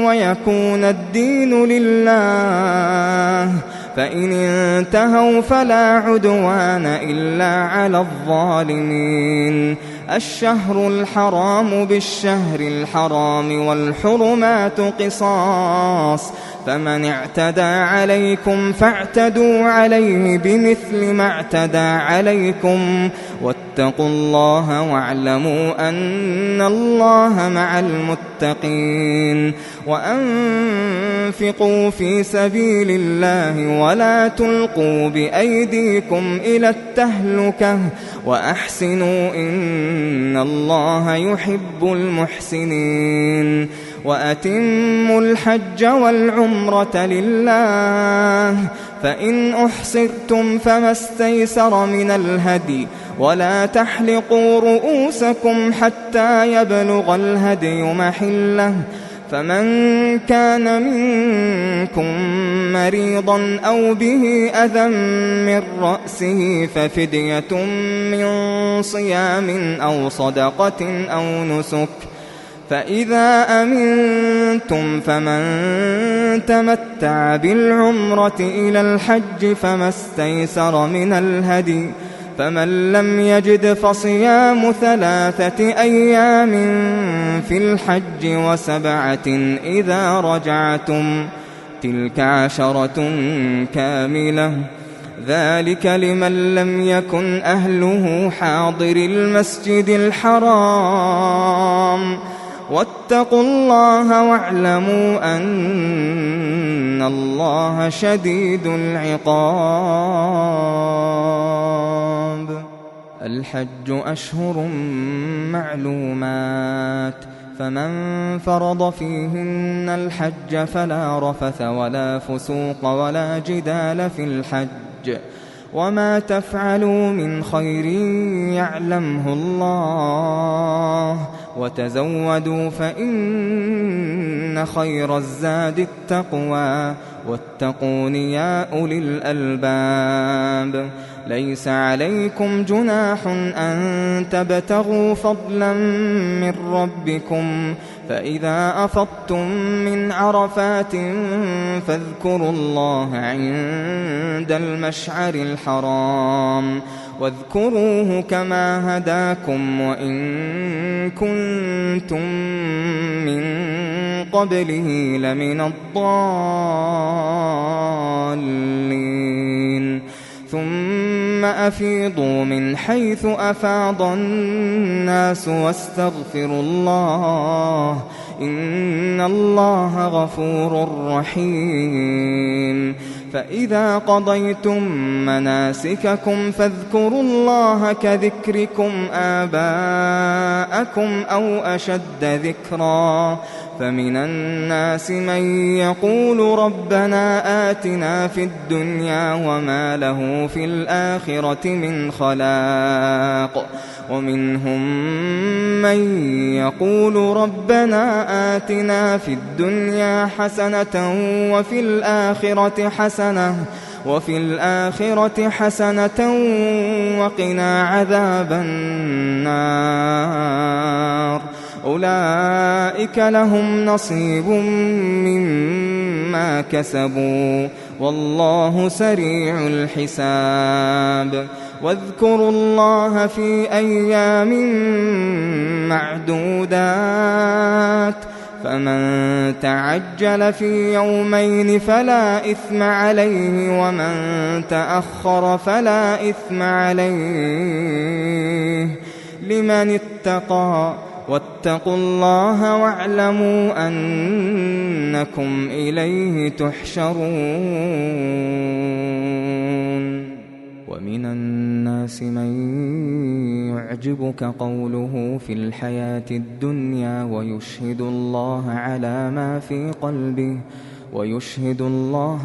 ويكون الدين لله فإن انتهوا فلا عدوان إلا على الظالمين. الشهر الحرام بالشهر الحرام والحرمات قصاص فمن اعتدى عليكم فاعتدوا عليه بمثل ما اعتدى عليكم واتقوا الله واعلموا أن الله مع المتقين. وأنفقوا في سبيل الله ولا تلقوا بأيديكم إلى التهلكة وأحسنوا إن الله يحب المحسنين. وأتموا الحج والعمرة لله فإن أحصرتم فما استيسر من الهدي ولا تحلقوا رؤوسكم حتى يبلغ الهدي محله فمن كان منكم مريضا أو به أذى من رأسه ففدية من صيام أو صدقة أو نسك فإذا أمنتم فمن تمتع بالعمرة إلى الحج فما استيسر من الهدي فمن لم يجد فصيام 3 أيام في الحج و7 إذا رجعتم تلك 10 كاملة ذلك لمن لم يكن أهله حاضر المسجد الحرام واتقوا الله واعلموا أن الله شديد العقاب. الحج أشهر معلومات فمن فرض فيهن الحج فلا رفث ولا فسوق ولا جدال في الحج وما تفعلوا من خير يعلمه الله وتزودوا فإن خير الزاد التقوى واتقون يا أولي الألباب. ليس عليكم جناح أن تبتغوا فضلا من ربكم فإذا أفضتم من عرفات فاذكروا الله عند المشعر الحرام واذكروه كما هداكم وإن كنتم من قبله لمن الضالين. ثم أفيضوا من حيث أفاض الناس واستغفروا الله إن الله غفور رحيم. فإذا قضيتم مناسككم فاذكروا الله كذكركم آباءكم أو أشد ذكرا فمن الناس من يقول ربنا آتنا في الدنيا وما له في الآخرة من خلاق ومنهم من يقول ربنا آتنا في الدنيا حسنة وفي الآخرة حسنة وقنا عذاب النار أولئك لهم نصيب مما كسبوا والله سريع الحساب واذكروا الله في أيام معدودات فمن تعجل في يومين فلا إثم عليه ومن تأخر فلا إثم عليه لمن اتقى واتقوا الله واعلموا أنكم إليه تحشرون ومن الناس من يعجبك قوله في الحياة الدنيا ويشهد الله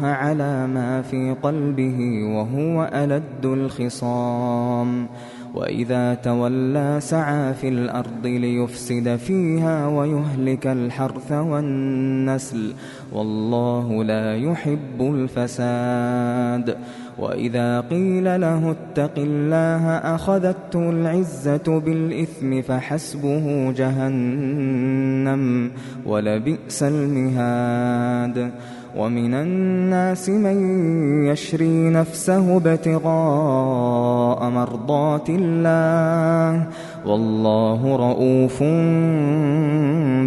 على ما في قلبه وهو ألد الخصام وإذا تولى سعى في الأرض ليفسد فيها ويهلك الحرث والنسل والله لا يحب الفساد وإذا قيل له اتق الله أخذته العزة بالإثم فحسبه جهنم ولبئس المهاد ومن الناس من يشري نفسه ابتغاء مرضات الله والله رؤوف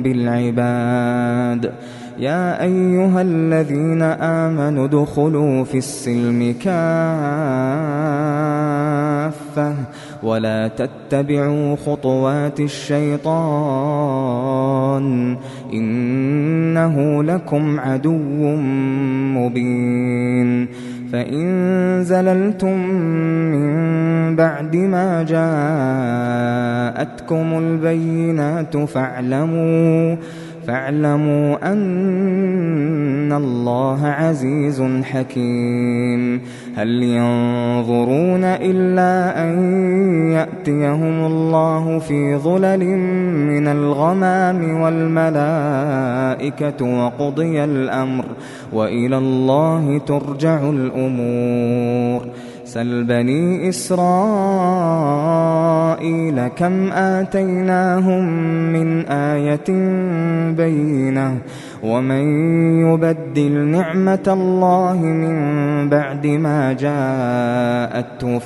بالعباد يا أيها الذين آمنوا ادخلوا في السلم كافة ولا تتبعوا خطوات الشيطان إنه لكم عدو مبين فإن زللتم من بعد ما جاءتكم البينات فاعلموا أن الله عزيز حكيم هل ينظرون إلا أن يأتيهم الله في ظلل من الغمام والملائكة وقضي الأمر وإلى الله ترجع الأمور سل بني إسرائيل كم آتيناهم من آية بينة ومن يبدل نعمة الله من بعد ما جاءته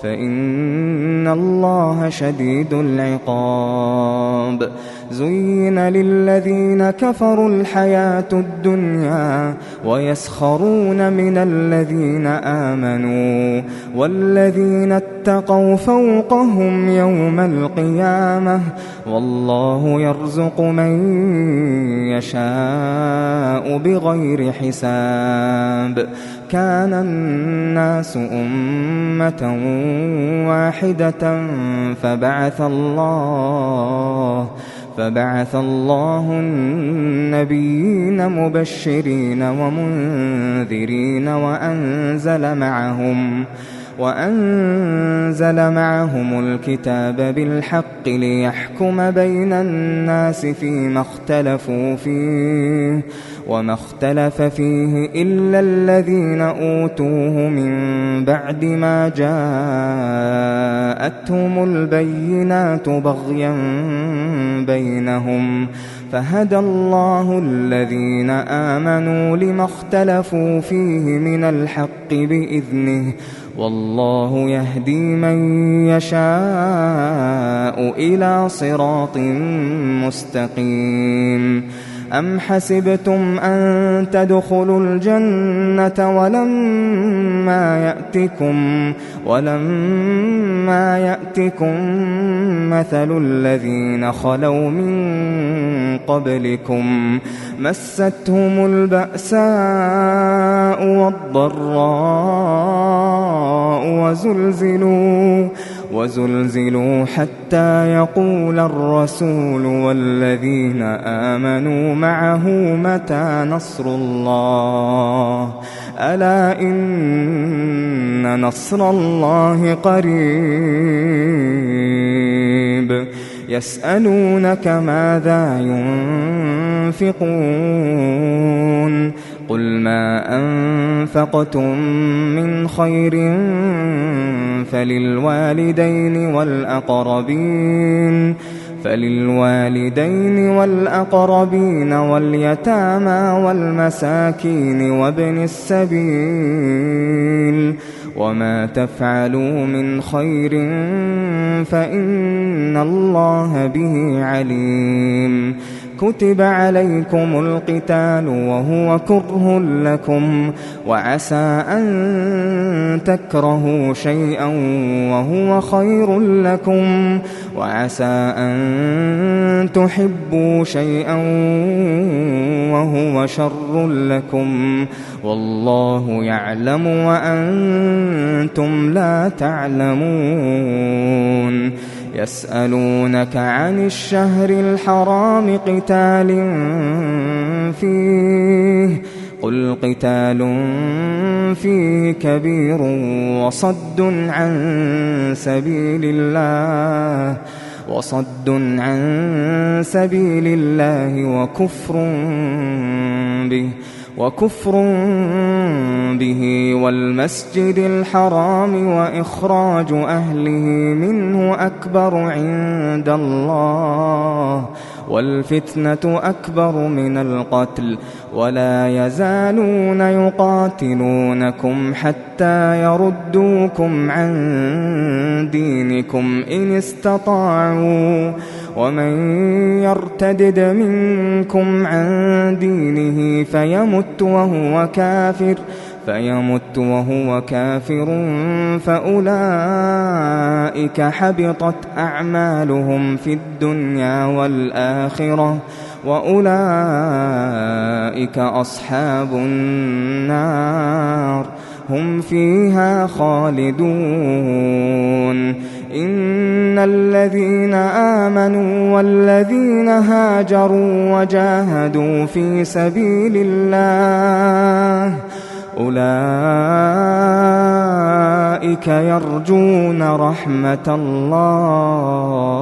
فإن الله شديد العقاب زين للذين كفروا الحياة الدنيا ويسخرون من الذين آمنوا والذين اتقوا فوقهم يوم القيامة والله يرزق من يشاء بغير حساب كان الناس أمة واحدة فبعث الله النبيين مبشرين ومنذرين وأنزل معهم الكتاب بالحق ليحكم بين الناس فيما اختلفوا فيه وما اختلف فيه إلا الذين أوتوه من بعد ما جاءتهم البينات بغيا بينهم فهدى الله الذين آمنوا لما اختلفوا فيه من الحق بإذنه والله يهدي من يشاء إلى صراط مستقيم أم حسبتم أن تدخلوا الجنة ولما يأتكم مثل الذين خلوا من قبلكم مستهم البأساء والضراء وزلزلوا حتى يقول الرسول والذين آمنوا معه متى نصر الله ألا إن نصر الله قريب يسألونك ماذا ينفقون قل ما أنفقتم من خير فللوالدين والأقربين واليتامى والمساكين وابن السبيل وما تفعلوا من خير فإن الله به عليم كتب عليكم القتال وهو كره لكم وعسى أن تكرهوا شيئا وهو خير لكم وعسى أن تحبوا شيئا وهو شر لكم والله يعلم وأنتم لا تعلمون يسألونك عن الشهر الحرام قتال فيه قل قتال فيه كبير وصد عن سبيل الله وكفر به والمسجد الحرام وإخراج أهله منه أكبر عند الله والفتنة أكبر من القتل ولا يزالون يقاتلونكم حتى يردوكم عن دينكم إن استطاعوا ومن يرتدد منكم عن دينه فيمت وهو كافر فأولئك حبطت أعمالهم في الدنيا والآخرة وأولئك أصحاب النار هم فيها خالدون إن الذين آمنوا والذين هاجروا وجاهدوا في سبيل الله أولئك يرجون رحمة الله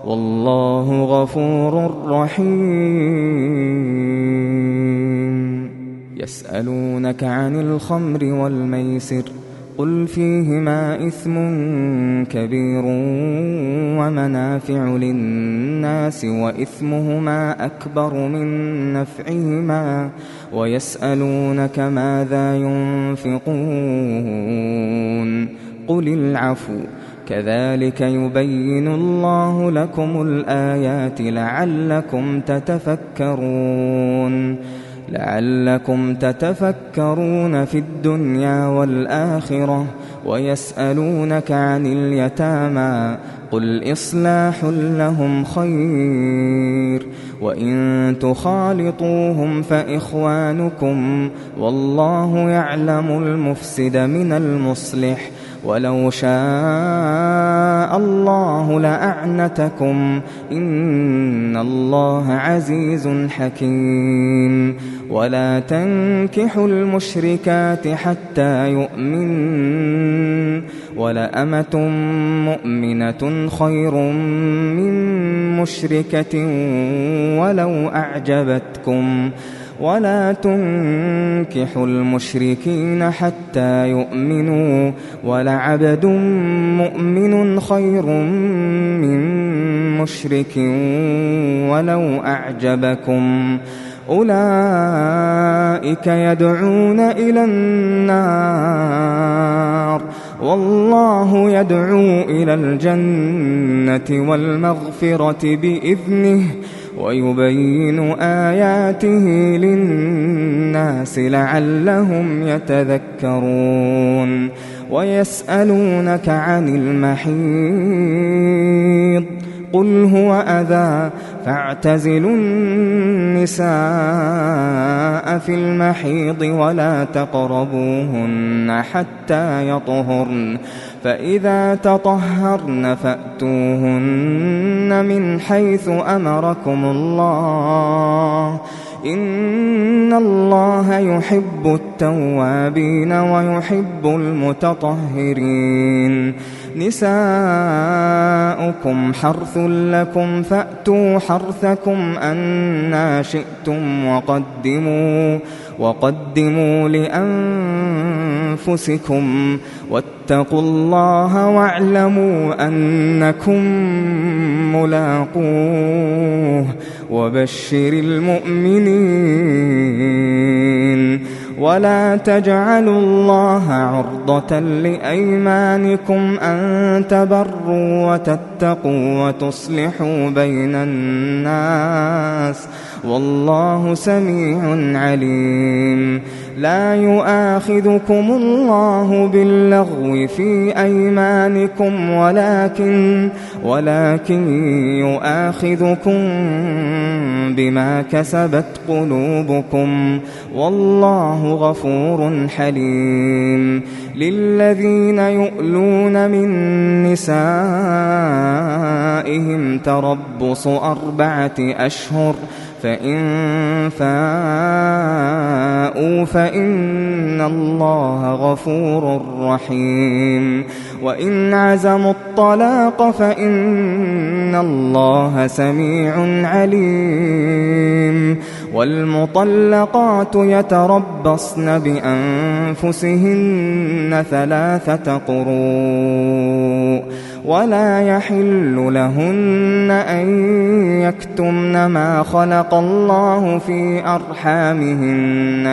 والله غفور رحيم يسألونك عن الخمر والميسر قل فيهما إثم كبير ومنافع للناس وإثمهما أكبر من نفعهما ويسألونك ماذا ينفقون قل العفو كذلك يبين الله لكم الآيات لعلكم تتفكرون في الدنيا والآخرة ويسألونك عن اليتامى قل إصلاح لهم خير وإن تخالطوهم فإخوانكم والله يعلم المفسد من المصلح ولو شاء الله لأعنتكم إن الله عزيز حكيم ولا تنكحوا المشركات حتى يؤمنوا ولأمة مؤمنة خير من مشركة ولو أعجبتكم ولا تنكحوا المشركين حتى يؤمنوا ولعبد مؤمن خير من مشرك ولو أعجبكم أولئك يدعون إلى النار والله يدعو إلى الجنة والمغفرة بإذنه ويبين آياته للناس لعلهم يتذكرون ويسألونك عن المحيض قل هو أذى فاعتزلوا النساء في المحيض ولا تقربوهن حتى يطهرن فإذا تطهرن فأتوهن من حيث أمركم الله إن الله يحب التوابين ويحب المتطهرين نساؤكم حرث لكم فأتوا حرثكم أنى شئتم وقدموا لأنفسكم واتقوا الله واعلموا أنكم ملاقوه وبشر المؤمنين ولا تجعلوا الله عرضة لأيمانكم أن تبروا وتتقوا وتصلحوا بين الناس والله سميع عليم لا يؤاخذكم الله باللغو في أيمانكم ولكن يؤاخذكم بما كسبت قلوبكم والله غفور حليم للذين يؤلون من نسائهم تربص 4 أشهر فإن فاءوا فإن الله غفور رحيم وإن عزموا الطلاق فإن الله سميع عليم والمطلقات يتربصن بأنفسهن 3 قروء ولا يحل لهن أن يكتمن ما خلق الله في أرحامهن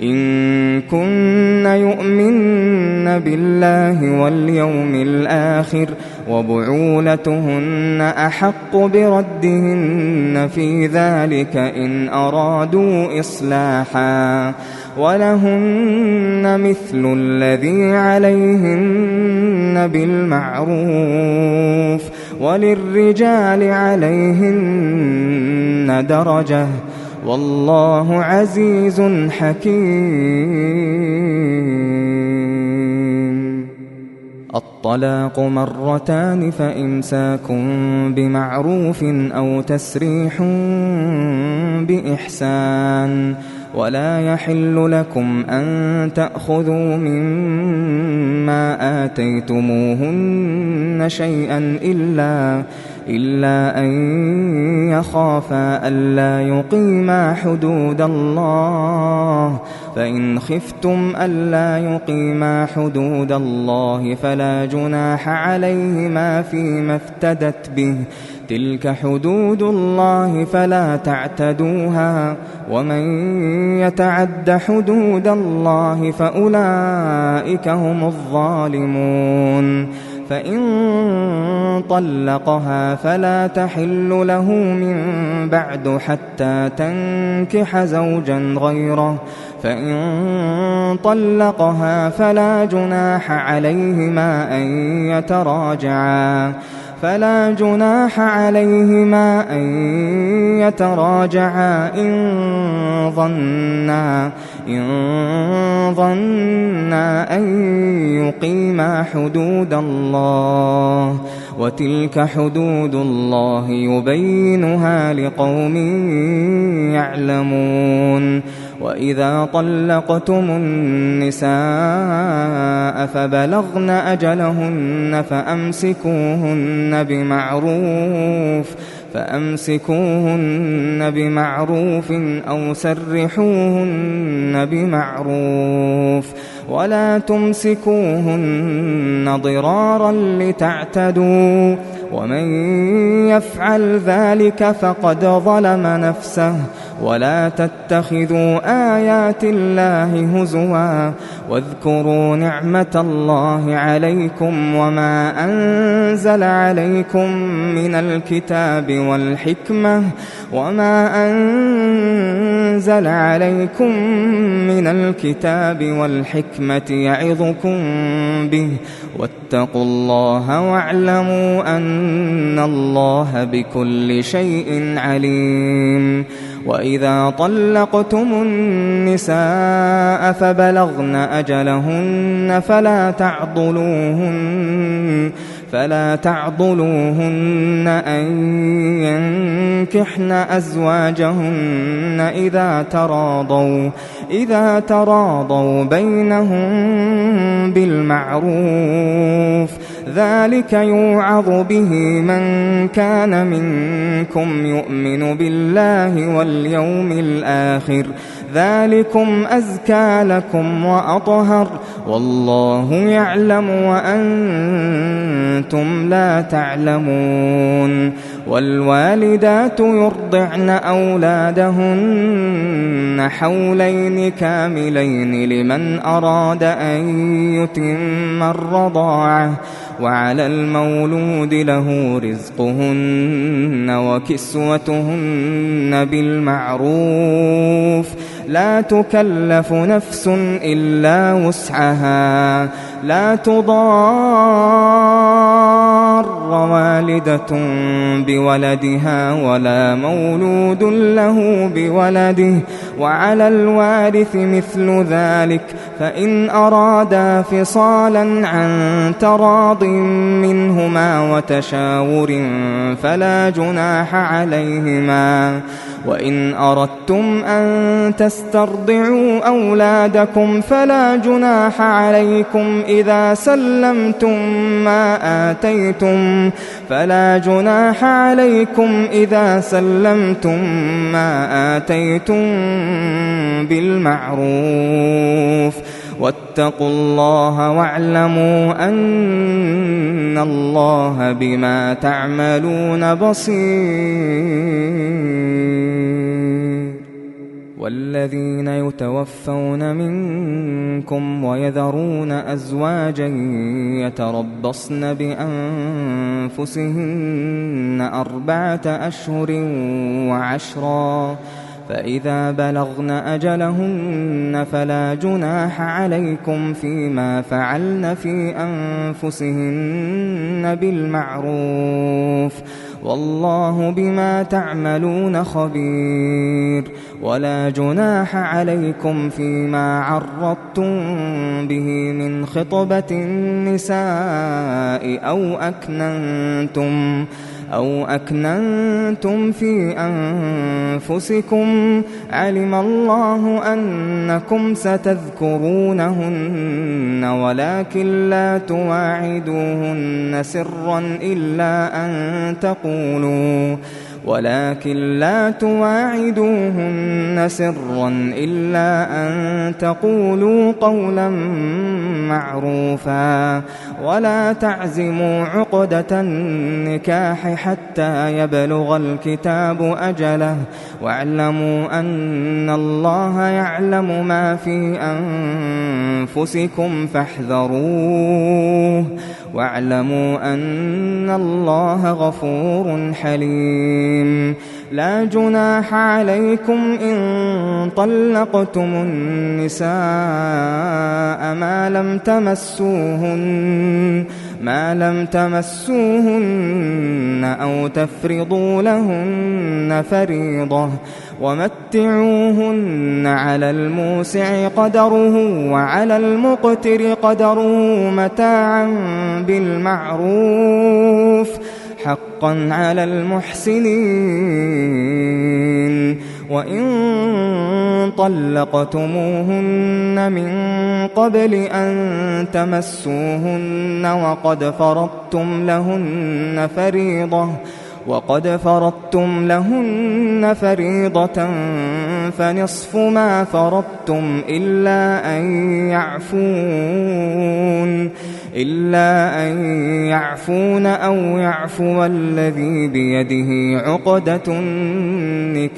إن كن يؤمن بالله واليوم الآخر وبعولتهن أحق بردهن في ذلك إن أرادوا إصلاحا ولهن مثل الذي عليهن بالمعروف وللرجال عليهن درجة والله عزيز حكيم الطلاق 2 مرتان فإمساك بمعروف أو تسريح بإحسان ولا يحل لكم أن تأخذوا مما آتيتموهن شيئا إلا أن يخافا ألا يقيما حدود الله فإن خفتم ألا يقيما حدود الله فلا جناح عليهما فيما افتدت به تلك حدود الله فلا تعتدوها ومن يتعد حدود الله فأولئك هم الظالمون فإن طلقها فلا تحل له من بعد حتى تنكح زوجا غيره فإن طلقها فلا جناح عليهما أن يتراجعا إن ظنا أن يقيما حدود الله وتلك حدود الله يبينها لقوم يعلمون وإذا طلقتم النساء فبلغن أجلهن فأمسكوهن بمعروف أو سرحوهن بمعروف ولا تمسكوهن ضرارا لتعتدوا ومن يفعل ذلك فقد ظلم نفسه ولا تتخذوا آيات الله هزوا واذكروا نعمة الله عليكم وما أنزل عليكم من الكتاب وما أنزل عليكم من الكتاب والحكمة يعظكم به واتقوا الله واعلموا أن الله بكل شيء عليم. وإذا طلقتم النساء فبلغن أجلهن فلا تعضلوهن أن ينكحن أزواجهن إذا تراضوا بينهم بالمعروف، ذلك يوعظ به من كان منكم يؤمن بالله واليوم الآخر، ذلكم أزكى لكم وأطهر، والله يعلم وأنتم لا تعلمون. والوالدات يرضعن أولادهن حولين كاملين لمن أراد أن يتم الرضاعة، وعلى المولود له رزقهن وكسوتهن بالمعروف، لا تكلف نفس إلا وسعها، لا تضار والدة بولدها ولا مولود له بولده، وعلى الوارث مثل ذلك، فإن أرادا فصالا عن تراض منهما وتشاور فلا جناح عليهما. وإن أردتم أن تسترضعوا أولادكم فلا جناح عليكم إذا سلمتم ما آتيتم بالمعروف، واتقوا الله واعلموا أن الله بما تعملون بصير. والذين يتوفون منكم ويذرون أزواجا يتربصن بأنفسهن 4 أشهر و10، فإذا بلغن أجلهن فلا جناح عليكم فيما فعلن في أنفسهن بالمعروف، والله بما تعملون خبير. ولا جناح عليكم فيما عرضتم به من خطبة النساء أو أكننتم في أنفسكم، علم الله أنكم ستذكرونهن ولكن لا تواعدوهن سرا إلا أن تقولوا قولا معروفا، ولا تعزموا عقدة النكاح حتى يبلغ الكتاب أجله، واعلموا أن الله يعلم ما في أنفسكم فاحذروه، واعلموا أن الله غفور حليم. لا جناح عليكم إن طلقتم النساء ما لم تمسوهن أو تفرضوا لهن فريضة، ومتعوهن على الموسع قدره وعلى المقتر قدره متاعا بالمعروف، حقا على المحسنين. وإن طلقتموهن من قبل أن تمسوهن وقد فرضتم لهن فريضة فنصف ما فرضتم إلا أن يعفون أو يعفو الذي بيده عقدة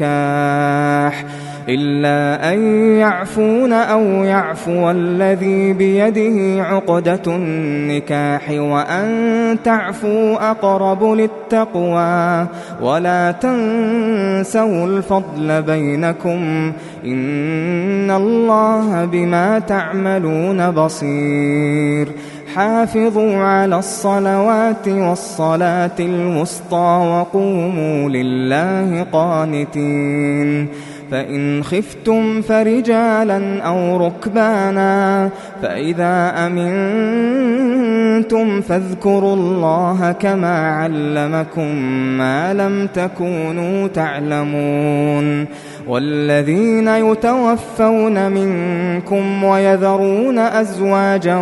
النكاح، إلا أن يعفون أو يعفو الذي بيده عقدة النكاح وأن تعفوا أقرب للتقوى ولا تنسوا الفضل بينكم إن الله بما تعملون بصير حافظوا على الصلوات والصلاة الوسطى وقوموا لله قانتين فإن خفتم فرجالا أو ركبانا فإذا أمنتم فاذكروا الله كما علمكم ما لم تكونوا تعلمون والذين يتوفون منكم ويذرون أزواجا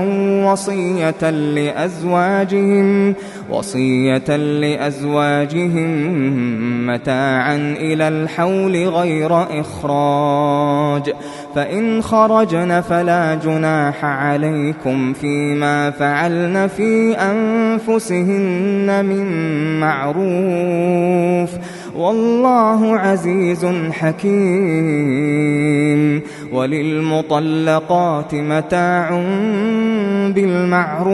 وصية لأزواجهم متاعا إلى الحول غير إخراج فإن خرجن فلا جناح عليكم فيما فعلن في أنفسهن من معروف والله عزيز حكيم وللمطلقات متاع بالمعروف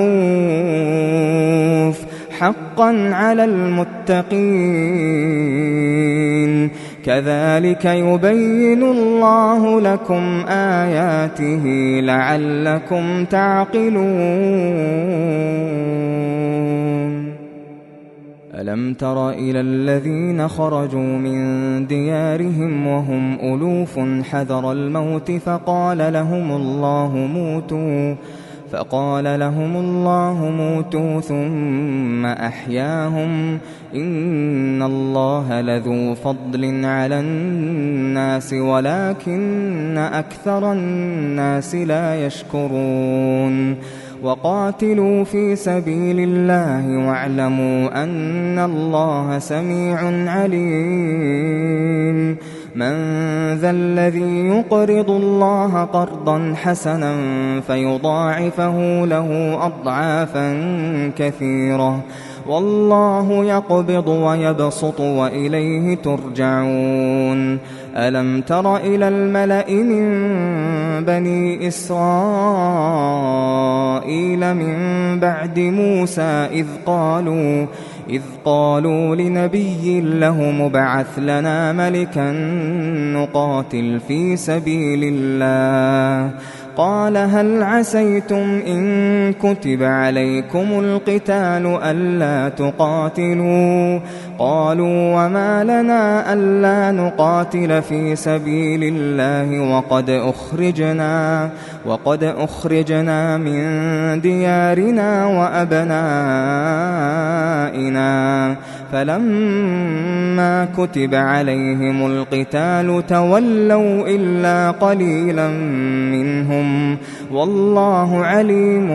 حقا على المتقين كذلك يبين الله لكم آياته لعلكم تعقلون ألم تر إلى الذين خرجوا من ديارهم وهم ألوف حذر الموت فقال لهم الله موتوا ثم أحياهم إن الله لذو فضل على الناس ولكن أكثر الناس لا يشكرون وقاتلوا في سبيل الله واعلموا أن الله سميع عليم من ذا الذي يقرض الله قرضا حسنا فيضاعفه له أضعافا كثيرة والله يقبض ويبسط وإليه ترجعون ألم تر إلى الملأ من بني إسرائيل من بعد موسى إذ قالوا لنبي له مبعث لنا ملكا نقاتل في سبيل الله قال هل عسيتم إن كتب عليكم القتال ألا تقاتلوا قالوا وما لنا ألا نقاتل في سبيل الله وقد أخرجنا من ديارنا وأبنائنا فلما كتب عليهم القتال تولوا إلا قليلا منهم والله عليم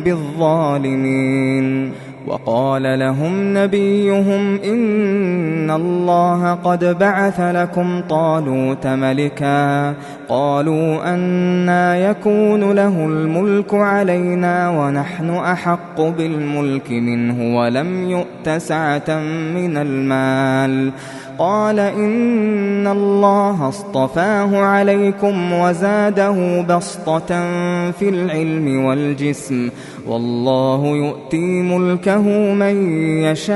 بالظالمين وقال لهم نبيهم إن الله قد بعث لكم طالوت ملكا قالوا أنى يكون له الملك علينا ونحن أحق بالملك منه ولم يؤت سعة من المال قال إن الله اصطفاه عليكم وزاده بسطة في العلم والجسم والله يؤتي ملكه من يشاء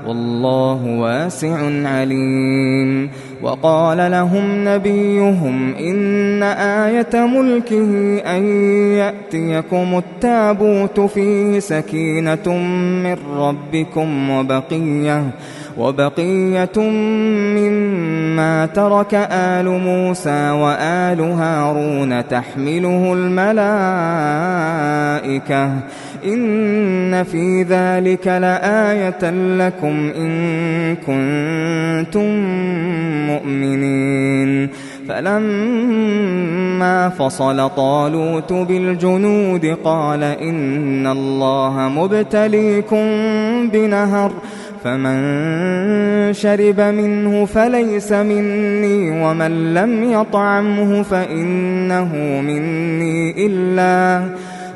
والله واسع عليم وقال لهم نبيهم إن آية ملكه أن يأتيكم التابوت فيه سكينة من ربكم وبقية مما ترك آل موسى وآل هارون تحمله الملائكة إن في ذلك لآية لكم إن كنتم مؤمنين فلما فصل طالوت بالجنود قال إن الله مبتليكم بنهر فمن شرب منه فليس مني ومن لم يطعمه فإنه مني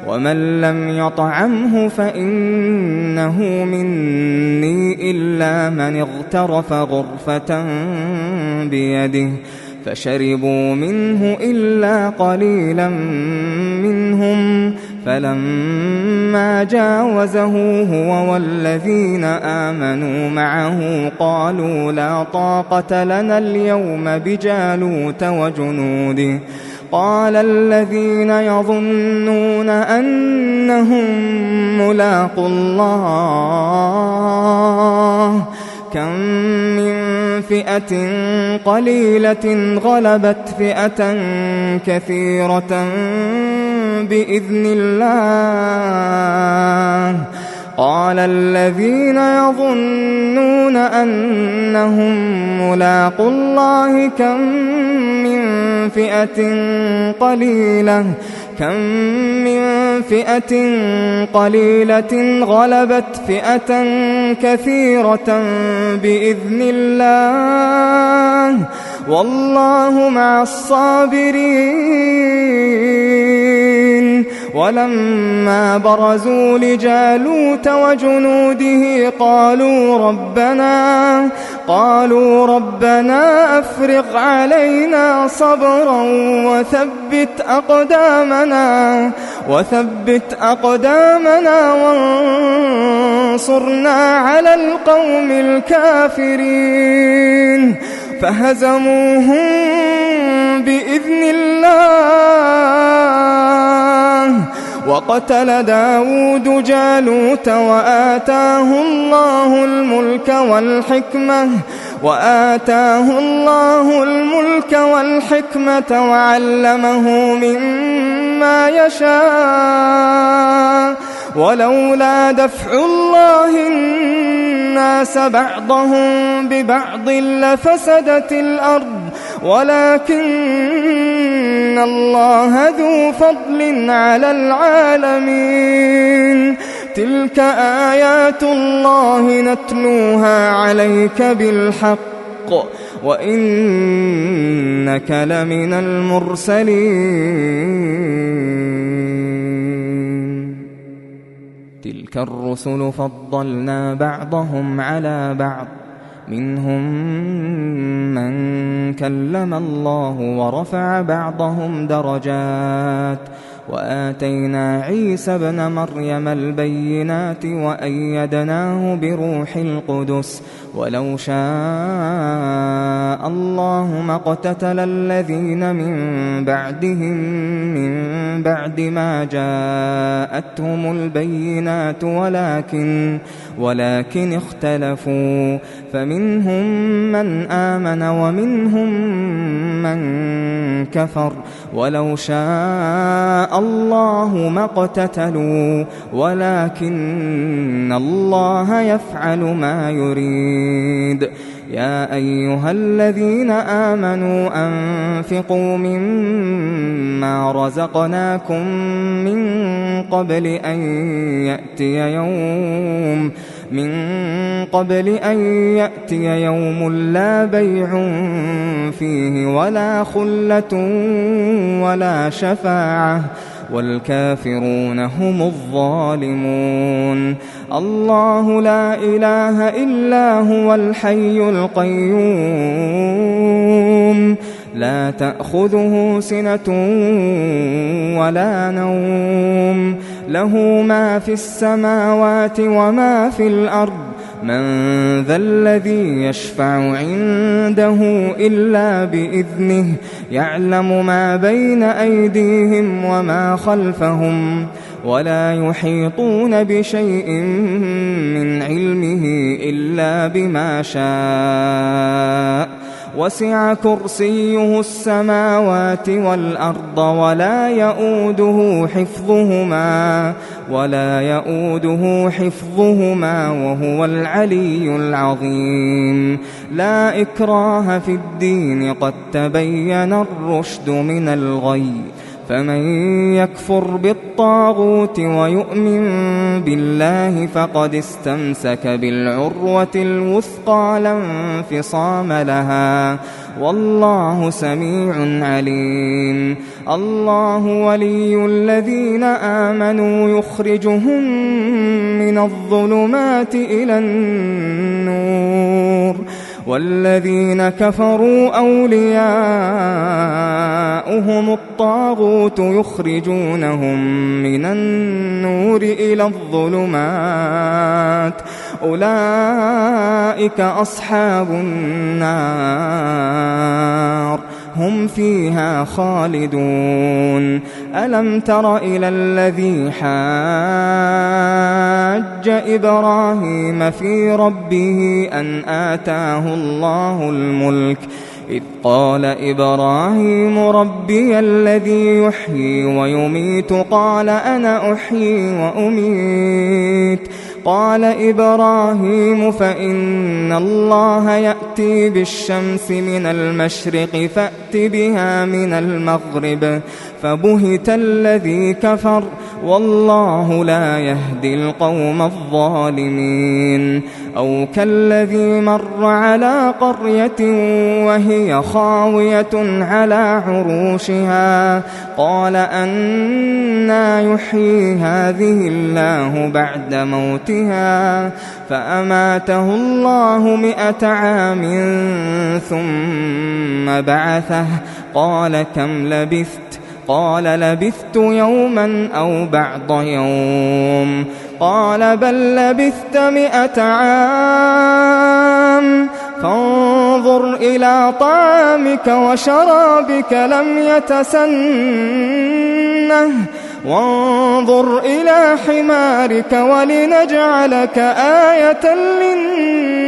ومن لم يطعمه فإنه مني إلا من اغترف غرفة بيده فشربوا منه إلا قليلا منهم فلما جاوزه هو والذين آمنوا معه قالوا لا طاقة لنا اليوم بجالوت وجنوده قال الذين يظنون أنهم ملاقو الله كم من فئة قليلة غلبت فئة كثيرة بإذن الله قال الذين يظنون أنهم ملاقو الله كم من فئة قليلة غلبت فئة كثيرة بإذن الله والله مع الصابرين ولما برزوا لجالوت وجنوده قالوا ربنا أفرغ علينا صبرا وثبت أقدامنا وانصرنا على القوم الكافرين فهزموهم بإذن الله وقتل داود جالوت وآتاه الله الملك والحكمة وعلمه مما يشاء ولولا دفع الله الناس بعضهم ببعض لفسدت الأرض ولكن الله ذو فضل على العالمين تلك آيات الله نتلوها عليك بالحق وإنك لمن المرسلين تلك الرسل فضلنا بعضهم على بعض منهم من كلم الله ورفع بعضهم درجات وآتينا عيسى ابن مريم البينات وأيدناه بروح القدس ولو شاء الله ما اقتتل الذين من بعدهم من بعد ما جاءتهم البينات ولكن اختلفوا فمنهم من آمن ومنهم من كفر ولو شاء الله ما اقتتلوا ولكن الله يفعل ما يريد يا أيها الذين آمنوا أنفقوا مما رزقناكم من قبل أن يأتي يوم لا بيع فيه ولا خلة ولا شفاعة والكافرون هم الظالمون الله لا إله إلا هو الحي القيوم لا تأخذه سنة ولا نوم له ما في السماوات وما في الأرض من ذا الذي يشفع عنده إلا بإذنه يعلم ما بين أيديهم وما خلفهم ولا يحيطون بشيء من علمه إلا بما شاء وسع كرسيه السماوات والأرض ولا يؤوده حفظهما وهو العلي العظيم لا إكراه في الدين قد تبين الرشد من الغي فمن يكفر بالطاغوت ويؤمن بالله فقد استمسك بالعروة الوثقى لا انفصام لها، والله سميع عليم. الله ولي الذين آمنوا يخرجهم من الظلمات إلى النور، والذين كفروا أولياؤهم الطاغوت يخرجونهم من النور إلى الظلمات، أولئك أصحاب النار هم فيها خالدون. ألم تر إلى الذي حاج إبراهيم في ربه أن آتاه الله الملك، إذ قال إبراهيم ربي الذي يحيي ويميت قال أنا أحيي وأميت، قال إبراهيم فإن الله يأتي بالشمس من المشرق فأت بها من المغرب، فبهت الذي كفر والله لا يهدي القوم الظالمين. أو كالذي مر على قرية وهي خاوية على عروشها قال أنى يحيي هذه الله بعد موتها، فأماته الله 100 عام ثم بعثه، قال كم لبثت؟ قال لبثت يوما أو بعض يوم، قال بل لبثت 100 عام، فانظر إلى طعامك وشرابك لم يتسنه، وانظر إلى حمارك ولنجعلك آية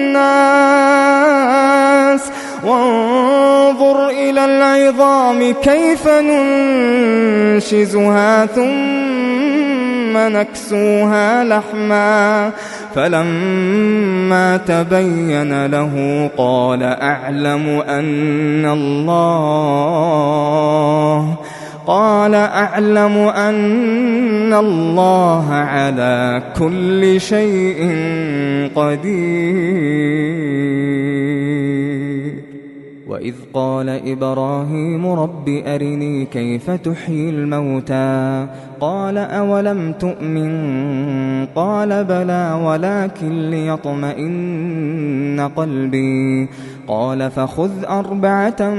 للناس، وانظر إلى العظام كيف ننشزها ثم نكسوها لحما، فلما تبين له قال أعلم أن الله على كل شيء قدير. وإذ قال إبراهيم رب أرني كيف تحيي الموتى، قال أولم تؤمن؟ قال بلى ولكن ليطمئن قلبي، قال فخذ 4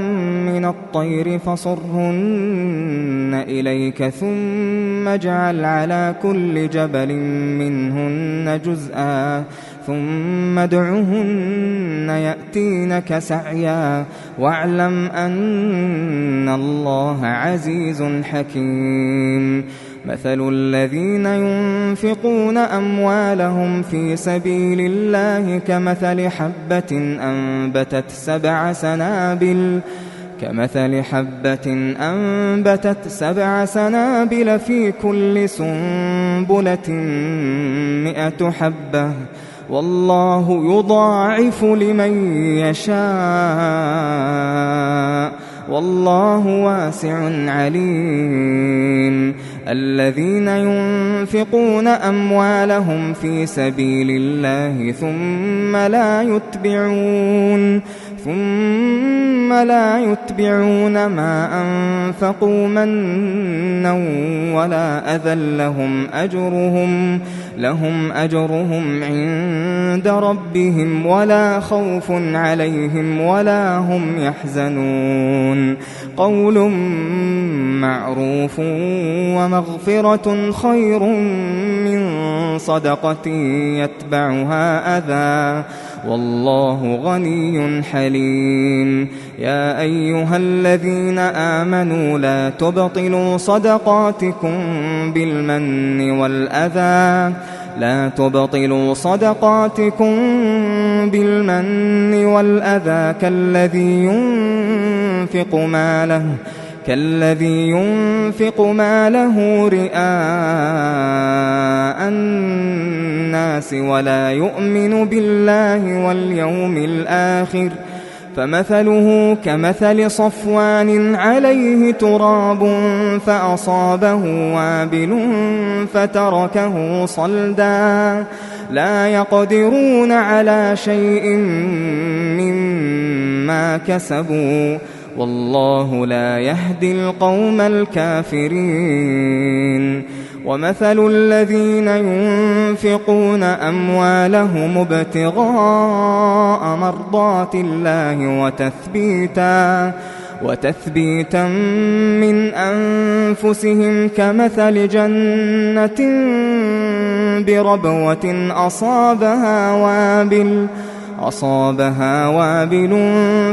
من الطير فصرهن إليك ثم اجعل على كل جبل منهن جزءا ثم ادعهن يأتينك سعيا، واعلم أن الله عزيز حكيم. مثل الذين ينفقون أموالهم في سبيل الله كمثل حبة أنبتت 7 سنابل في كل سنبلة 100 حبة، والله يضاعف لمن يشاء، والله واسع عليم. الذين ينفقون أموالهم في سبيل الله ثم لا يتبعون ما أنفقوا منا ولا أذى لهم أجرهم عند ربهم ولا خوف عليهم ولا هم يحزنون. قول معروف ومغفرة خير من صدقة يتبعها أذى، والله غني حليم. يا أيها الذين آمنوا لا تبطلوا صدقاتكم بالمن والأذى كالذي ينفق ماله رئاء الناس ولا يؤمن بالله واليوم الآخر، فمثله كمثل صفوان عليه تراب فأصابه وابل فتركه صلدا لا يقدرون على شيء مما كسبوا والله لا يهدي القوم الكافرين ومثل الذين ينفقون أموالهم ابتغاء مرضات الله وتثبيتا من أنفسهم كمثل جنة بربوة أصابها وابل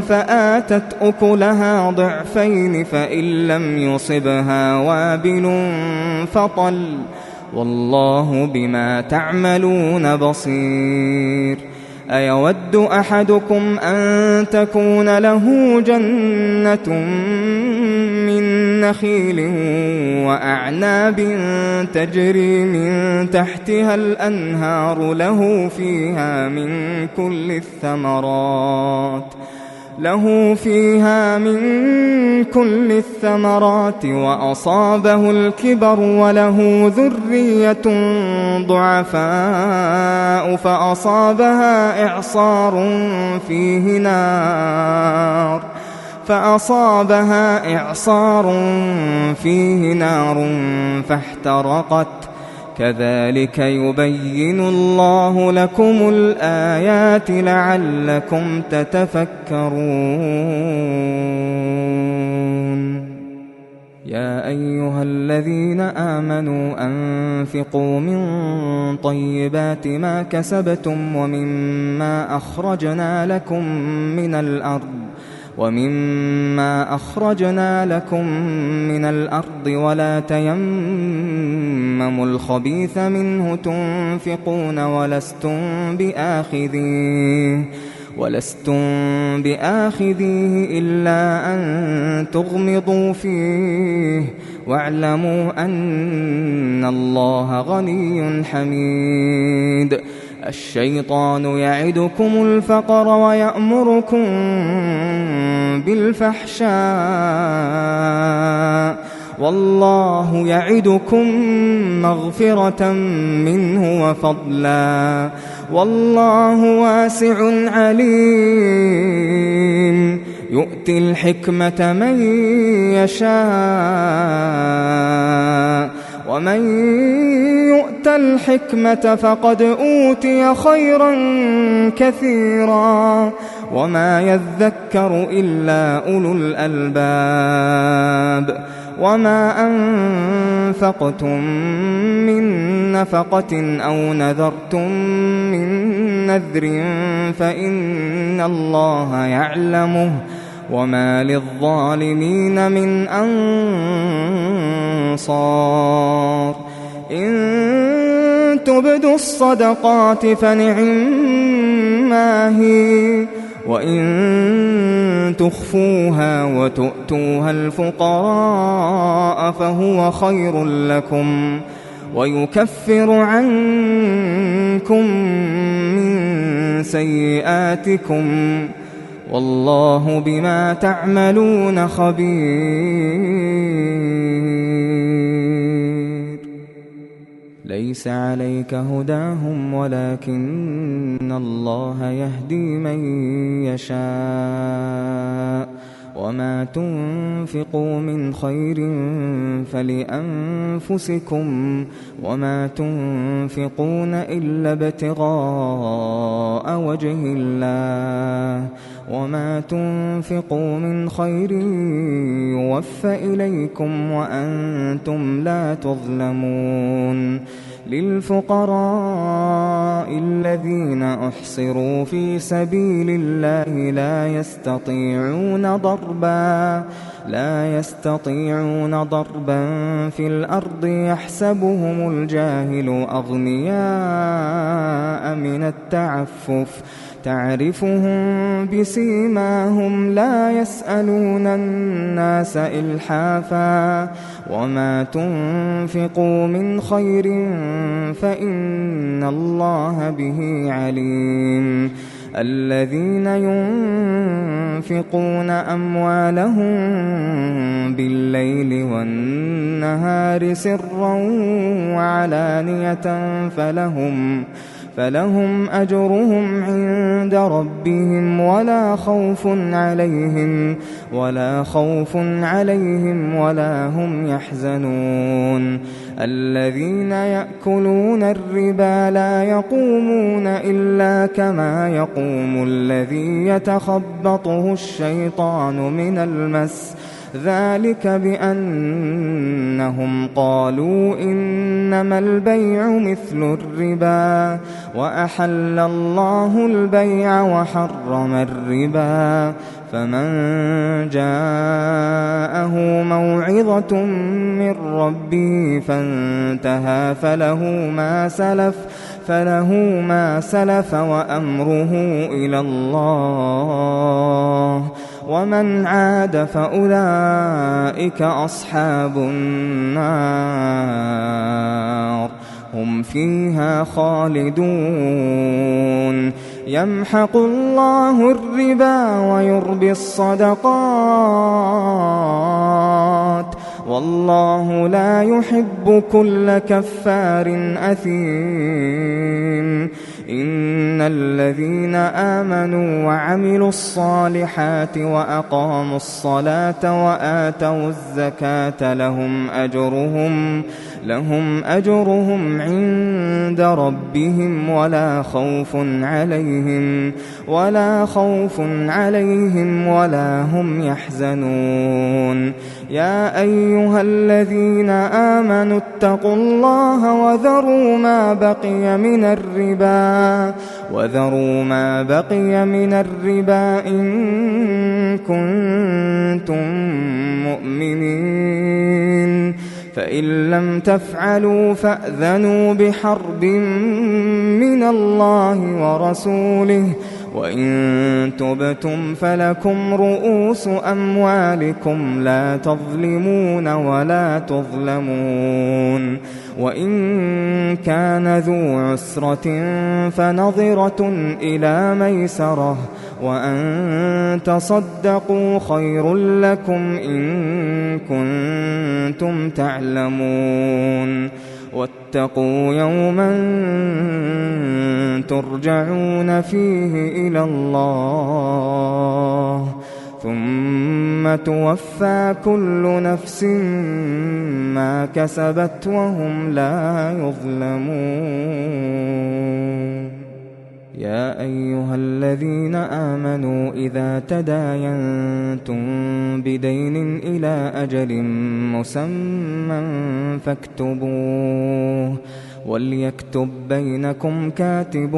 فآتت أكلها ضعفين فإن لم يصبها وابل فطل والله بما تعملون بصير أيود أحدكم أن تكون له جنة من نخيل وأعناب تجري من تحتها الأنهار له فيها من كل الثمرات وأصابه الكبر وله ذرية ضعفاء فأصابها إعصار فيه نار فاحترقت كذلك يبين الله لكم الآيات لعلكم تتفكرون يا أيها الذين آمنوا أنفقوا من طيبات ما كسبتم ومما أخرجنا لكم من الأرض ولا تيمموا الخبيث منه تنفقون ولستم بآخذيه إلا أن تغمضوا فيه واعلموا أن الله غني حميد الشيطان يعدكم الفقر ويأمركم بالفحشاء والله يعدكم مغفرة منه وفضلا والله واسع عليم يؤتي الحكمة من يشاء ومن يؤت الحكمة فقد أوتي خيرا كثيرا وما يذكر إلا أولو الألباب وما أنفقتم من نفقة أو نذرتم من نذر فإن الله يعلمه وما للظالمين من أنصار إن تبدوا الصدقات فنعما هي وإن تخفوها وتؤتوها الفقراء فهو خير لكم ويكفر عنكم من سيئاتكم والله بما تعملون خبير ليس عليك هداهم ولكن الله يهدي من يشاء وما تنفقوا من خير فلأنفسكم وما تنفقون إلا ابتغاء وجه الله وما تنفقوا من خير يوفى إليكم وأنتم لا تظلمون للفقراء الذين أحصروا في سبيل الله لا يستطيعون ضربا في الأرض يحسبهم الجاهل أغنياء من التعفف تعرفهم بسيماهم لا يسألون الناس إلحافا وما تنفقوا من خير فإن الله به عليم الذين ينفقون أموالهم بالليل والنهار سرا وعلانية فلهم أجرهم عند ربهم ولا خوف عليهم ولا هم يحزنون الذين يأكلون الربا لا يقومون إلا كما يقوم الذي يتخبطه الشيطان من المس ذلك بأنهم قالوا إنما البيع مثل الربا وأحل الله البيع وحرم الربا فمن جاءه موعظة من ربه فانتهى فله ما سلف وأمره إلى الله ومن عاد فأولئك أصحاب النار هم فيها خالدون يمحق الله الربا ويربي الصدقات والله لا يحب كل كفار أثيم إن الذين آمنوا وعملوا الصالحات وأقاموا الصلاة وآتوا الزكاة لهم أجرهم عند ربهم ولا خوف عليهم ولا هم يحزنون يا أيها الذين آمنوا اتقوا الله وذروا ما بقي من الربا إن كنتم مؤمنين فإن لم تفعلوا فأذنوا بحرب من الله ورسوله وإن تبتم فلكم رؤوس أموالكم لا تظلمون ولا تظلمون وإن كان ذو عسرة فنظرة إلى ميسرة وأن تصدقوا خير لكم إن كنتم تعلمون واتقوا يوما ترجعون فيه إلى الله ثم توفى كل نفس ما كسبت وهم لا يظلمون يا أيها الذين آمنوا إذا تداينتم بدين إلى أجل مسمى فاكتبوه وليكتب بينكم كاتب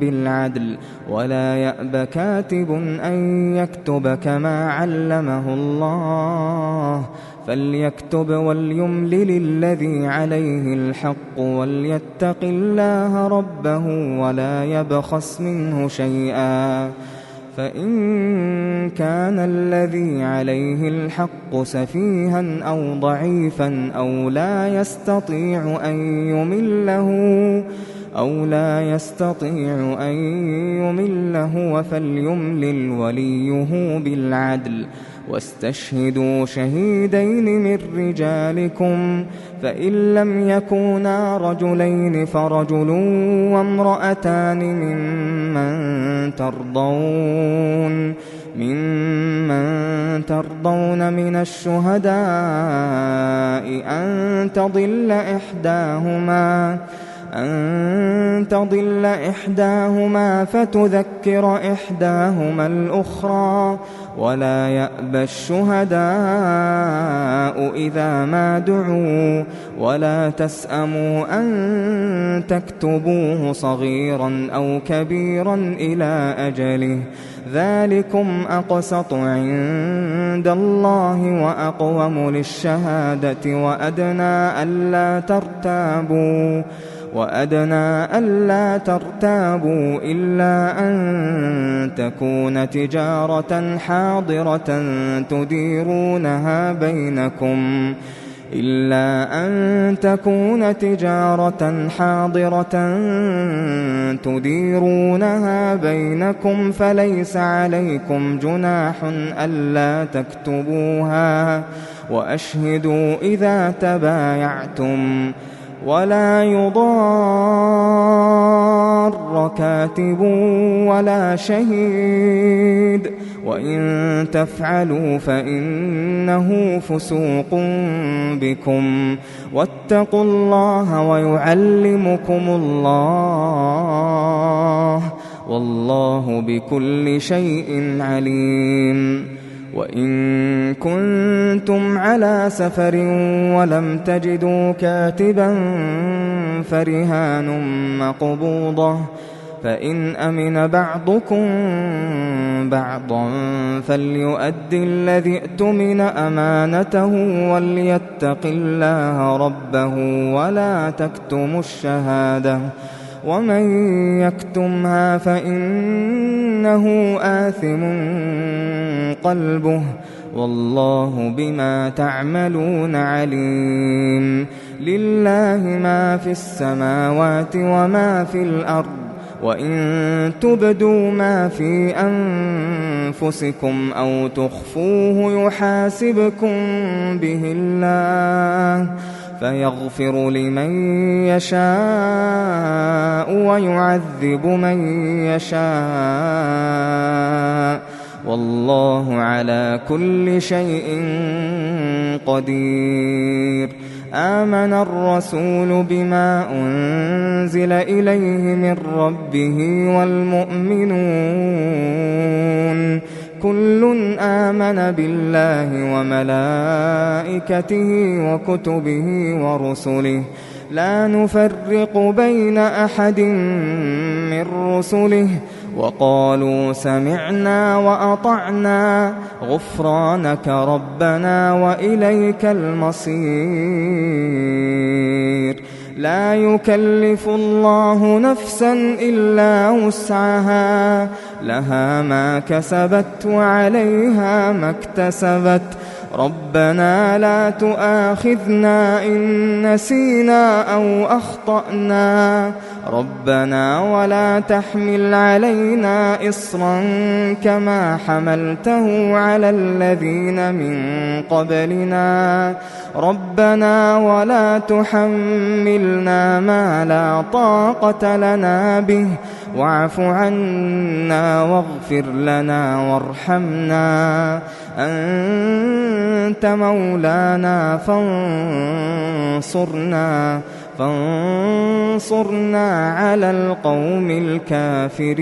بالعدل ولا يأب كاتب أن يكتب كما علمه الله فليكتب وليملل الذي عليه الحق وليتق الله ربه ولا يبخس منه شيئا فإن كان الذي عليه الحق سفيها أو ضعيفا أو لا يستطيع أن يمله فليملل وليه بالعدل واستشهدوا شهيدين من رجالكم فإن لم يكونا رجلين فرجل وامرأتان ممن ترضون من الشهداء أن تضل إحداهما فتذكر إحداهما الأخرى ولا يأبى الشهداء إذا ما دعوا ولا تسأموا أن تكتبوه صغيرا أو كبيرا إلى أجله ذلكم أقسط عند الله وأقوم للشهادة وأدنى ألا ترتابوا إلا أن تكون تجارة حاضرة تديرونها بينكم إلا أن تكون تجارة حاضرة تديرونها بينكم فليس عليكم جناح ألا تكتبوها وأشهدوا إذا تبايعتم ولا يضار كاتب ولا شهيد وإن تفعلوا فإنه فسوق بكم واتقوا الله ويعلمكم الله والله بكل شيء عليم. وإن كنتم على سفر ولم تجدوا كاتبا فرهان مقبوضة فإن أمن بعضكم بعضا فليؤدي الذي اؤتمن أمانته وليتق الله ربه ولا تكتموا الشهادة ومن يكتمها فإنه آثم قلبه والله بما تعملون عليم. لله ما في السماوات وما في الأرض وإن تبدوا ما في أنفسكم أو تخفوه يحاسبكم به الله فيغفر لمن يشاء ويعذب من يشاء والله على كل شيء قدير. آمن الرسول بما أنزل إليه من ربه والمؤمنون كل آمن بالله وملائكته وكتبه ورسله لا نفرق بين أحد من رسله وقالوا سمعنا وأطعنا غفرانك ربنا وإليك المصير. لا يكلف الله نفسا إلا وسعها لها ما كسبت وعليها ما اكتسبت ربنا لا تؤاخذنا إن نسينا أو أخطأنا ربنا ولا تحمل علينا إصرا كما حملته على الذين من قبلنا ربنا ولا تحملنا ما لا طاقة لنا به واعف عنا واغفر لنا وارحمنا أنت مولانا فانصرنا على القوم الكافرين.